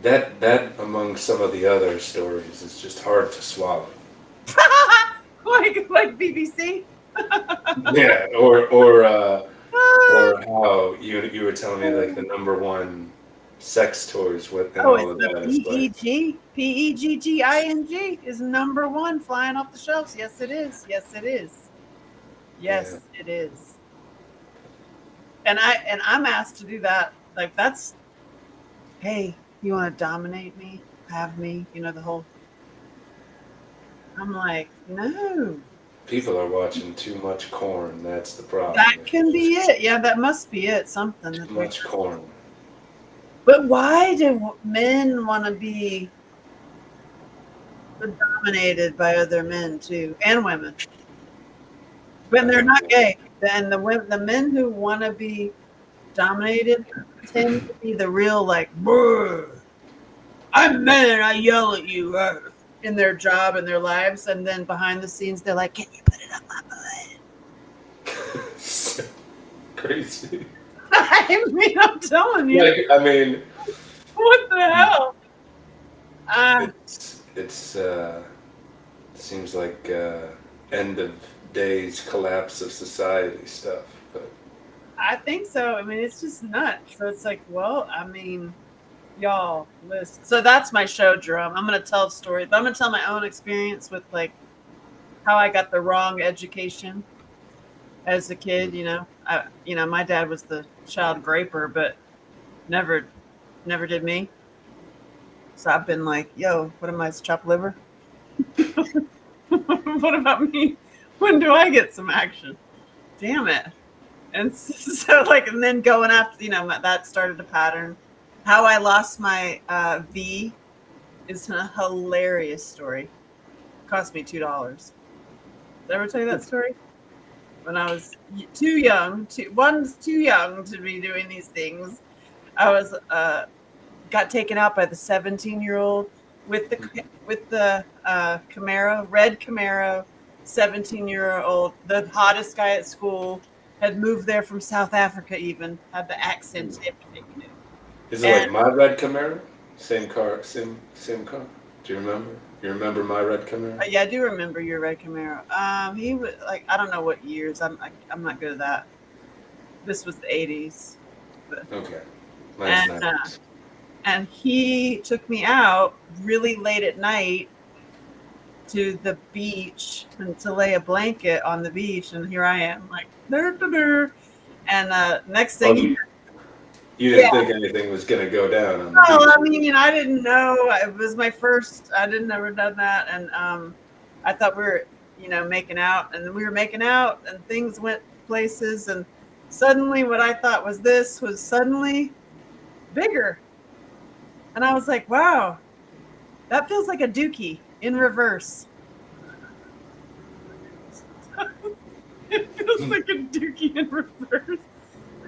That among some of the other stories is just hard to swallow. like BBC. Yeah, or how you were telling me like the number one sex toys with and Oh, all it's of the that is like PEGGING is number one flying off the shelves. Yes, it is. Yes, it is. yeah. Yes, it is. And I'm asked to do that. Like, that's, hey, you want to dominate me, have me, the whole. I'm like, no. People are watching too much corn. That's the problem. That can be it. Yeah, that must be it. Something Too that they're. much corn. But why do men want to be dominated by other men too, and women? When I they're think not gay, then the men who want to be dominated tend to be the real, like, "Brr, I'm man, I yell at you," in their job and their lives, and then behind the scenes they're like, "Can you put it on my so crazy. butt?" I mean, I'm telling you, Like I mean, what the hell? it's seems like end of days collapse of society stuff. But I think so. I mean, it's just nuts. So it's like, well, I mean, y'all, listen. So that's my show, Jerome. I'm going to tell a story, but I'm going to tell my own experience with, like, how I got the wrong education as a kid. My dad was the child graper, but never, never did me. So I've been like, yo, what am I, chopped liver? What about me? When do I get some action? Damn it. And so, like, and then going after, that started a pattern. How I lost my V is a hilarious story. It cost me $2. Did I ever tell you that story? When I was too young, one's too young to be doing these things. I was got taken out by the 17-year-old with the Camaro, red Camaro, 17-year-old, the hottest guy at school, had moved there from South Africa, even had the accent, everything. is it like my red Camaro? Same car, same car. Do you remember? You remember my red Camaro? Yeah, I do remember your red Camaro. He was like, I don't know what years. I'm not good at that. This was the 80s. But, Okay, mine's and not. and he took me out really late at night to the beach and to lay a blanket on the beach, and here I am, like, and next Oh, thing, you didn't yeah. think anything was gonna go down on the Well, beach? I mean, I didn't know. It was my first. I didn't ever done that, and I thought we were, making out, and we were making out, and things went places, and suddenly, what I thought was this was suddenly bigger, and I was like, "Wow, that feels like a dookie in reverse." It feels like a dookie in reverse,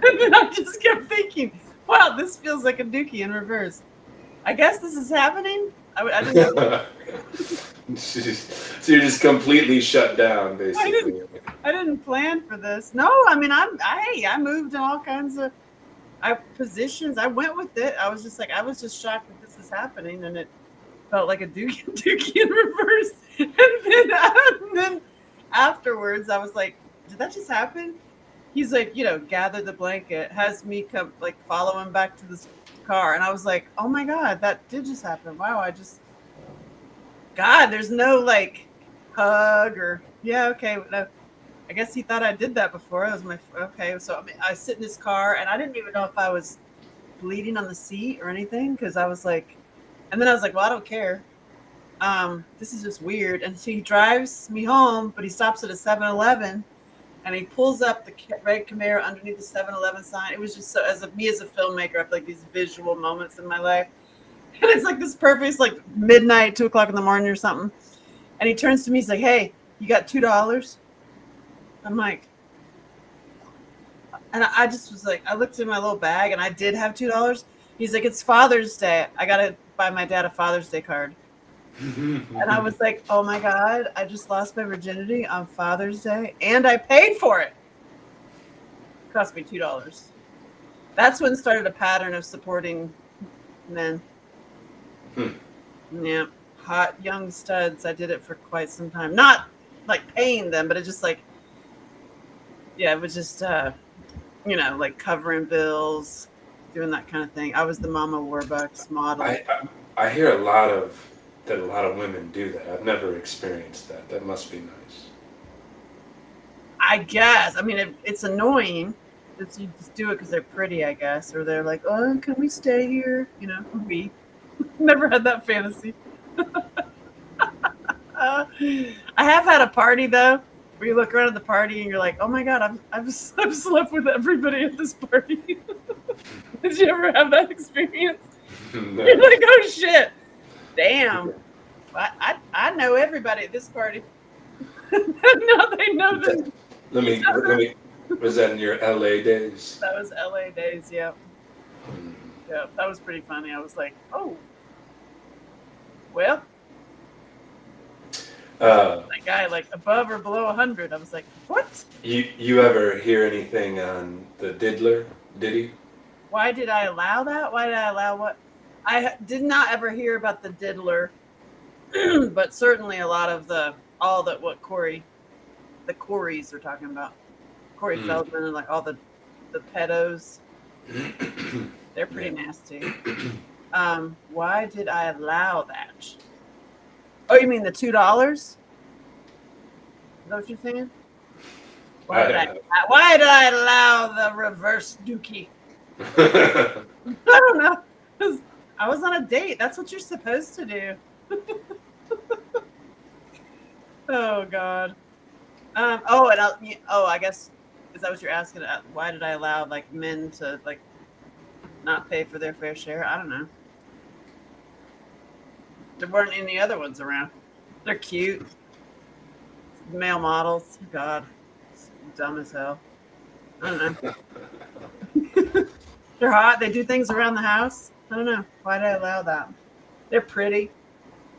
and then I just kept thinking, "Wow, this feels like a dookie in reverse." I guess this is happening. I didn't. So you're just completely shut down, basically. I didn't plan for this. No, I mean, I moved in all kinds of positions. I went with it. I was just shocked that this is happening, and it felt like a dookie in reverse. And then afterwards, I was like, did that just happen? He's like, gather the blanket, has me come, like, follow him back to the car. And I was like, oh my God, that did just happen. Wow, God, there's no, like, hug or, yeah, okay. No. I guess he thought I did that before. That was okay. So I sit in his car, and I didn't even know if I was bleeding on the seat or anything, because I was like, and then I was like, well, I don't care. This is just weird. And so he drives me home, but he stops at a 7-Eleven, and he pulls up the red Camaro underneath the 7-Eleven sign. It was just so, me as a filmmaker, I have like these visual moments in my life. And it's like this perfect, it's like midnight, 2:00 in the morning or something. And he turns to me, he's like, hey, you got $2? I'm like, and I just was like, I looked in my little bag, and I did have $2. He's like, it's Father's Day. I got to buy my dad a Father's Day card. And I was like, oh my God, I just lost my virginity on Father's Day, and I paid for it. It cost me $2. That's when started a pattern of supporting men. Yeah. Hot young studs. I did it for quite some time. Not like paying them, but it just like, yeah, it was just, like covering bills, doing that kind of thing. I was the Mama Warbucks model. I hear a lot of women do that. I've never experienced that. That must be nice. I guess. I mean, it's annoying. You just do it because they're pretty, I guess, or they're like, oh, can we stay here? We never had that fantasy. I have had a party though, where you look around at the party and you're like, oh my God, I've slept with everybody at this party. Did you ever have that experience? No. You're like, oh shit, damn. I know everybody at this party. Now they know them. Let me. Was that in your LA days? That was LA days, yeah. Yeah, that was pretty funny. I was like, oh, well. That guy, like, above or below 100. I was like, what? You ever hear anything on the diddler? Diddy? Why did I allow that? Why did I allow what? I did not ever hear about the diddler, but certainly a lot of the Coreys are talking about. Corey Feldman and like all the pedos. They're pretty nasty. Why did I allow that? Oh, you mean the $2? Is that what you're saying? Why did I allow the reverse dookie? I don't know. I was on a date. That's what you're supposed to do. Oh God. I guess, is that what you're asking? Why did I allow like men to like not pay for their fair share? I don't know. There weren't any other ones around. They're cute. Male models. God. It's dumb as hell. I don't know. They're hot. They do things around the house. I don't know. Why did I allow that? They're pretty.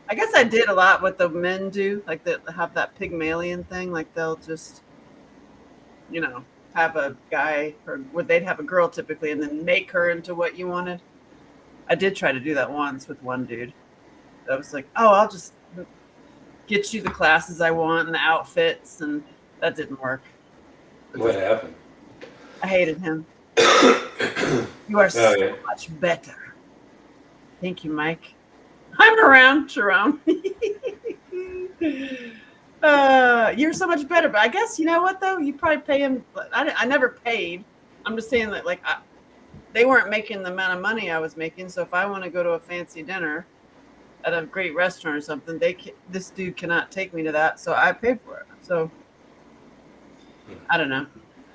I guess I did a lot what the men do. Like they have that Pygmalion thing. Like they'll just, have a guy, or they'd have a girl typically, and then make her into what you wanted. I did try to do that once with one dude. I was like, oh, I'll just get you the classes I want and the outfits, and that didn't work. What happened? I hated him. You are so much better. Thank you, Mike. I'm around, Jerome. You're so much better, but I guess, you know what, though? You probably pay him. I never paid. I'm just saying that, like, they weren't making the amount of money I was making, so if I want to go to a fancy dinner at a great restaurant or something, this dude cannot take me to that, so I pay for it. So I don't know.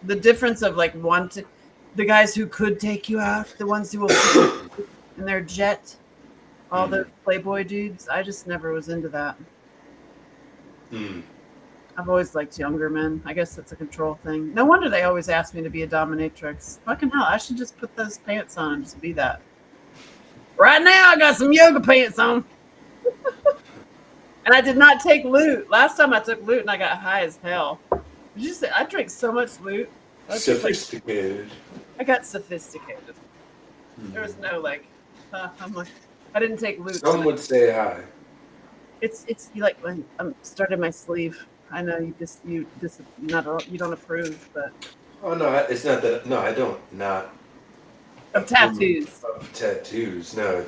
The difference of like the guys who could take you out, the ones who will in their jet, all the Playboy dudes, I just never was into that. I've always liked younger men. I guess that's a control thing. No wonder they always ask me to be a dominatrix. Fucking hell, I should just put those pants on and just be that. Right now, I got some yoga pants on. And I did not take loot. Last time I took loot and I got high as hell. Did you say I drank so much loot? Sophisticated. I got sophisticated. There was no like, I'm like, I didn't take loot Some tonight. would say hi. It's you like when I'm starting my sleeve. I know you don't approve, but Oh no, it's not that. No, I don't not of approve tattoos. of tattoos. No,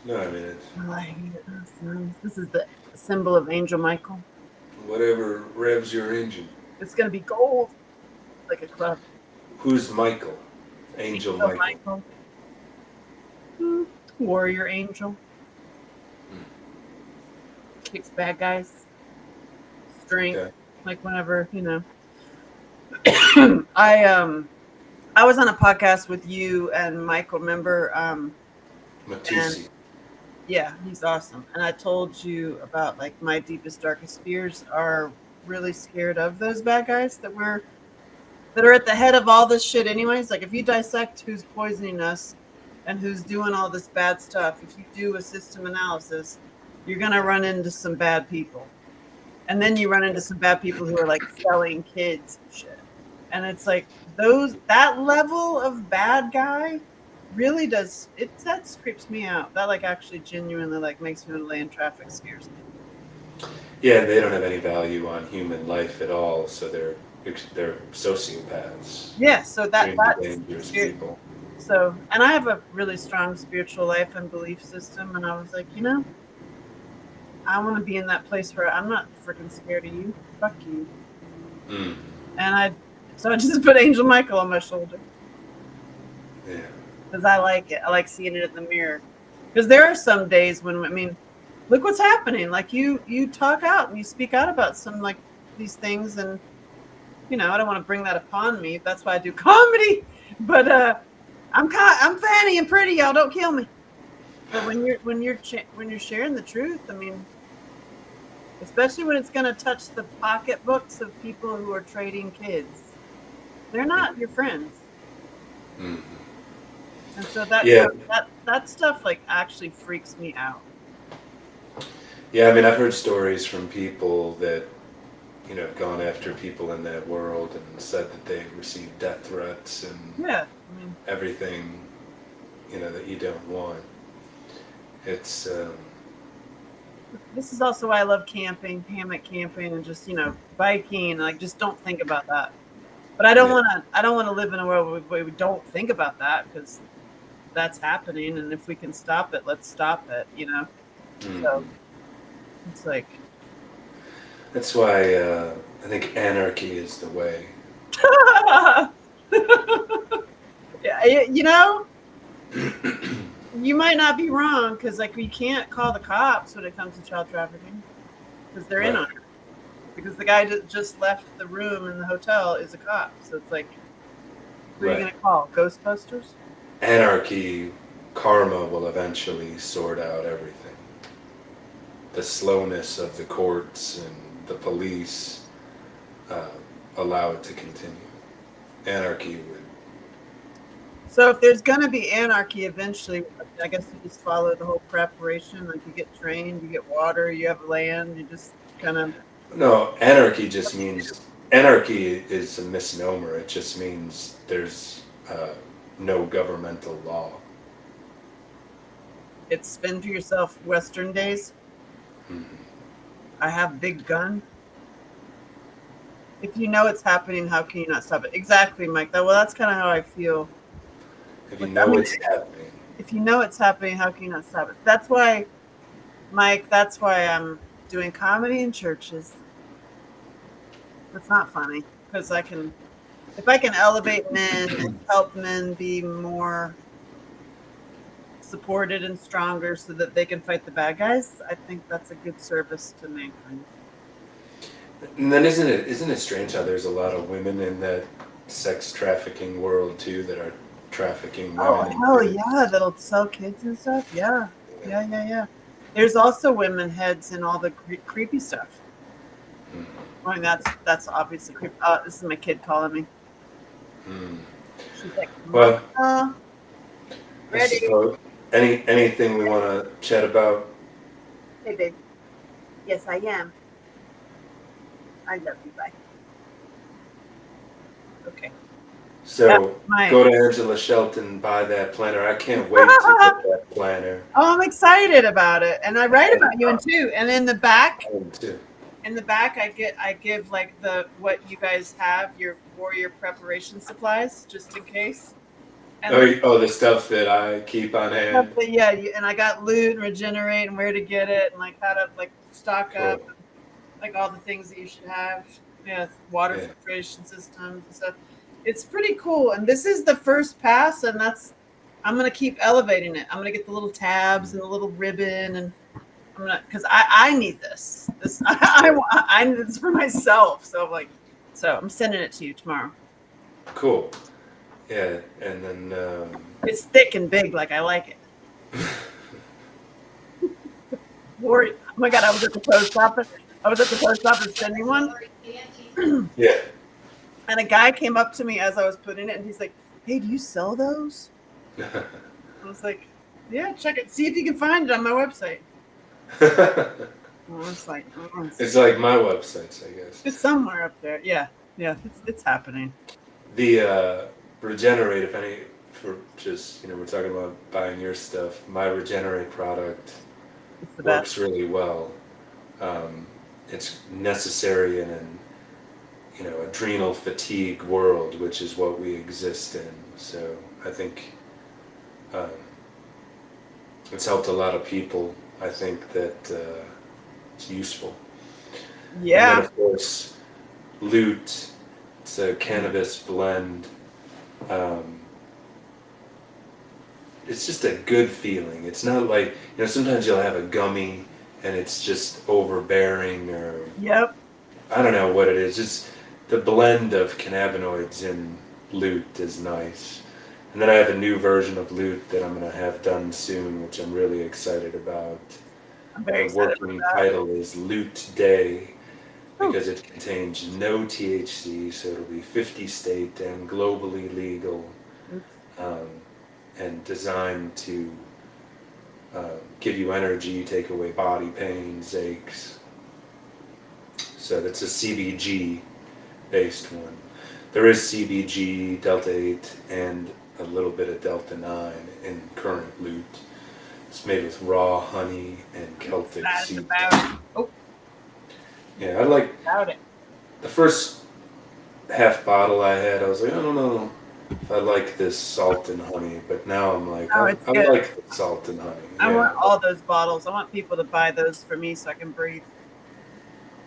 no. I mean, it's Oh, I hate it. Oh, it's nice. This is the symbol of Angel Michael. whatever revs your engine. It's gonna be gold, like a club. Who's Michael? Angel Angel Michael. Michael, hmm. Warrior angel, kicks bad guys. Strength, Okay. like whenever I was on a podcast with you and Michael. Remember? And Matusi. yeah, he's awesome. And I told you about like my deepest, darkest fears are really scared of those bad guys that are at the head of all this shit. Anyways, like if you dissect who's poisoning us and who's doing all this bad stuff, if you do a system analysis, you're gonna run into some bad people. And then you run into some bad people who are like selling kids and shit. And it's like that level of bad guy really does it that creeps me out. That like actually genuinely like makes me want to lay in traffic, scares me. Yeah, they don't have any value on human life at all, so they're sociopaths, Yeah, so extremely that's dangerous scary. people. So, and I have a really strong spiritual life and belief system, and I was like, I want to be in that place where I'm not freaking scared of you. Fuck you. Mm. And so I just put Angel Michael on my shoulder Yeah. because I like it. I like seeing it in the mirror. Because there are some days when look what's happening. Like you talk out and you speak out about some like these things, and I don't want to bring that upon me. That's why I do comedy. But I'm fanny and pretty, y'all. Don't kill me. But when you're sharing the truth, I mean, especially when it's going to touch the pocketbooks of people who are trading kids, they're not your friends. Mm. And so Yeah. that stuff like actually freaks me out. Yeah, I mean, I've heard stories from people that, have gone after people in that world and said that they received death threats and Yeah, I mean, everything, that you don't want. It's, this is also why I love camping, hammock camping, and just biking. Like, just don't think about that. But I don't yeah. want to. I don't want to live in a world where we don't think about that because that's happening. And if we can stop it, let's stop it. So Mhm. it's like, That's why I think anarchy is the way. yeah, you might not be wrong because like we can't call the cops when it comes to child trafficking because they're in on Right. it. Because the guy that just left the room in the hotel is a cop. So it's like, who are you Right. going to call? Ghostbusters? Anarchy, karma will eventually sort out everything. The slowness of the courts and the police uh, allow it to continue. Anarchy would. So if there's going to be anarchy eventually, I guess you just follow the whole preparation. Like you get trained, you get water, you have land, you just kind of. No, anarchy just means. Anarchy is a misnomer. It just means there's no governmental law. It's spend for yourself Western days. Mhm. I have big gun. If you know it's happening, how can you not stop it? Exactly, Mike. That's kind of how I feel. If you With, I know mean, it's happening. if you know it's happening, how can you not stop it? That's why, Mike. That's why I'm doing comedy in churches. It's not funny because if I can elevate men and help men be more supported and stronger so that they can fight the bad guys, I think that's a good service to mankind. And then isn't it strange how there's a lot of women in that sex trafficking world too that are trafficking Oh women and hell kids? yeah, that'll sell kids and stuff. Yeah, yeah. There's also women heads in all the creepy stuff. Mhm. I mean, that's obviously creepy. This is my kid calling me. Mm. She's like, Well, "Mama, I ready?" suppose anything we want to chat about. Hey, babe. Yes, I am. I love you. Bye. Okay. Yeah, So my. go to Angela Shelton, buy that planner. I can't wait to get that planner. Oh, I'm excited about it, and I write And about you in too. And in the back, I am too. I give like the what you guys have, your warrior preparation supplies, just in case. And Oh, the stuff that I keep on hand. yeah, and I got loot and regenerate and where to get it and like how to like stock up, Cool. like all the things that you should have. Yeah, water Yeah. filtration systems and stuff. It's pretty cool. And this is the first pass, and I'm gonna keep elevating it. I'm gonna get the little tabs and the little ribbon, and I'm gonna because I need this. This I need this for myself. So I'm sending it to you tomorrow. Cool. Yeah. And then It's thick and big, like I like it. Warrior. Oh my god, I was at the post office. I was at the post office sending one, yeah. and a guy came up to me as I was putting it, and he's like, "Hey, do you sell those?" I was like, "Yeah, check it. See if you can find it on my website." I was like, "Oh, It's like my websites, I guess. it's somewhere up there." Yeah, yeah, it's happening. The Regenerate, if any, for just, we're talking about buying your stuff. My Regenerate product It's the best. works really well. It's necessary in an adrenal fatigue world, which is what we exist in. So I think um, it's helped a lot of people. I think that it's useful. And then Yeah, of course, Loot. It's a cannabis blend. Um, it's just a good feeling. It's not like, sometimes you'll have a gummy and it's just overbearing, or yep. I don't know what it is. Just the blend of cannabinoids in Loot is nice. And then I have a new version of Loot that I'm going to have done soon, which I'm really excited about. I'm very The excited about working that. title is Loot Day, Oh, because it contains no THC, so it'll be 50 state and globally legal, um, and designed to give you energy, take away body pains, aches. So that's a CBG based one. There is CBG, Delta 8, and a little bit of Delta 9 in current Loot. It's made with raw honey and Celtic excited sea about salt. it. Oh, Yeah, I like about it. the first half bottle I had. I was like, I don't know if I like this salt and honey, but now I'm like, Oh, I, it's I good. like the salt and honey. I Yeah, want all those bottles. I want people to buy those for me so I can breathe.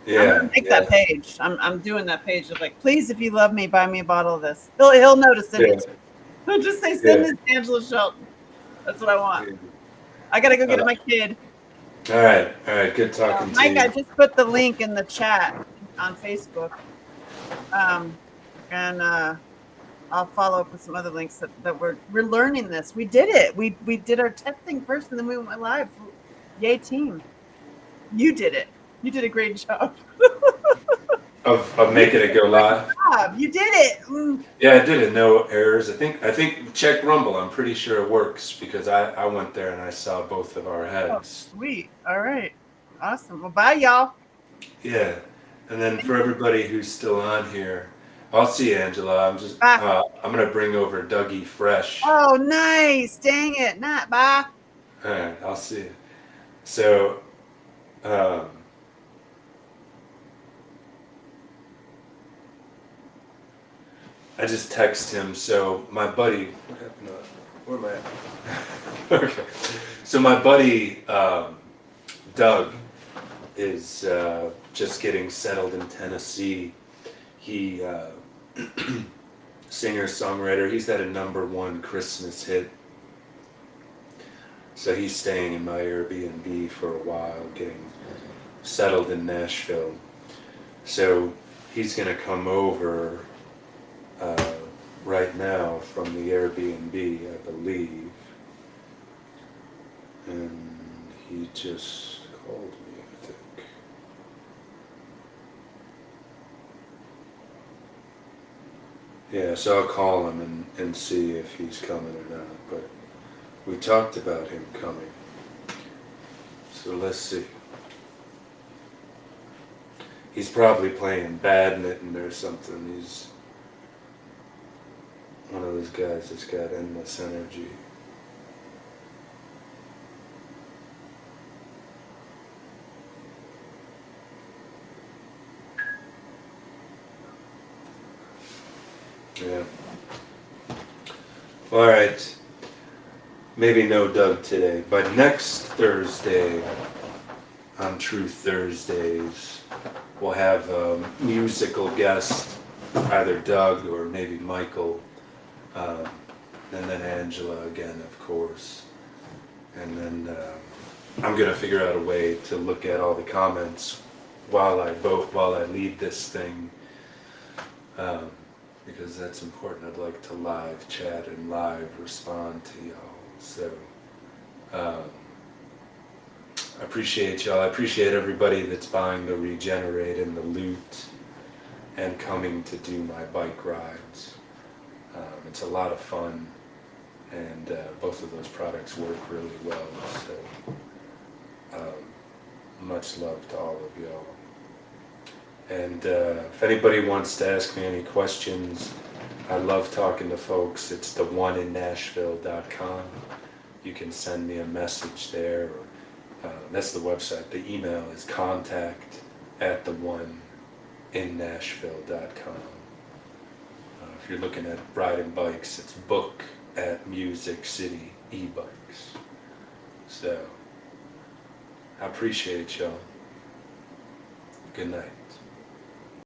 I'm yeah, gonna make that yeah, page. I'm doing that page of like, please, if you love me, buy me a bottle of this. He'll know to send yeah, it to. He'll just say, send yeah. this to Angela Shelton. That's what I want. Yeah. I gotta go get Uh, my kid. all right. Good talking to Mike, I you. just put the link in the chat on Facebook. Um, and I'll follow up with some other links that we're learning this. We did it. We did our testing first, and then we went live. Yay, team! You did it. You did a great job. Of You making did it a go great live. job. You did it. Yeah, I did it. No errors. I think check Rumble. I'm pretty sure it works because I went there and I saw both of our Oh, heads. sweet. All right. Awesome. Well, bye, y'all. Yeah, and then for everybody who's still on here, I'll see you, Angela. Bye. I'm gonna bring over Dougie Fresh. Oh, nice. Dang it. Not bye. All right, I'll see you. So, um, I just text him. So my buddy, what happened to, where am I at? Okay, so my buddy Doug is just getting settled in Tennessee. He singer songwriter. He's had a #1 Christmas hit. So he's staying in my Airbnb for a while, getting settled in Nashville. So he's gonna come over uh, right now from the Airbnb, I believe. And he just called me, I think. Yeah, so I'll call him and see if he's coming or not. But we talked about him coming. So let's see. He's probably playing badminton or something. those guys that's got endless energy. Yeah. All right. Maybe no Doug today, but next Thursday, on Truth Thursdays, we'll have a musical guest, either Doug or maybe Michael, and then Angela again, of course. And then I'm gonna figure out a way to look at all the comments while I vote, while I lead this thing. Because that's important. I'd like to live chat and live respond to y'all. So, I appreciate y'all. I appreciate everybody that's buying the Regenerate and the Loot and coming to do my bike rides. It's a lot of fun, and both of those products work really well. So, much love to all of y'all. And if anybody wants to ask me any questions, I love talking to folks. It's theoneinnashville.com. You can send me a message there. Or, that's the website. The email is contact@theoneinnashville.com. If you're looking at riding bikes, it's book@Music City eBikes. So, I appreciate y'all. Good night.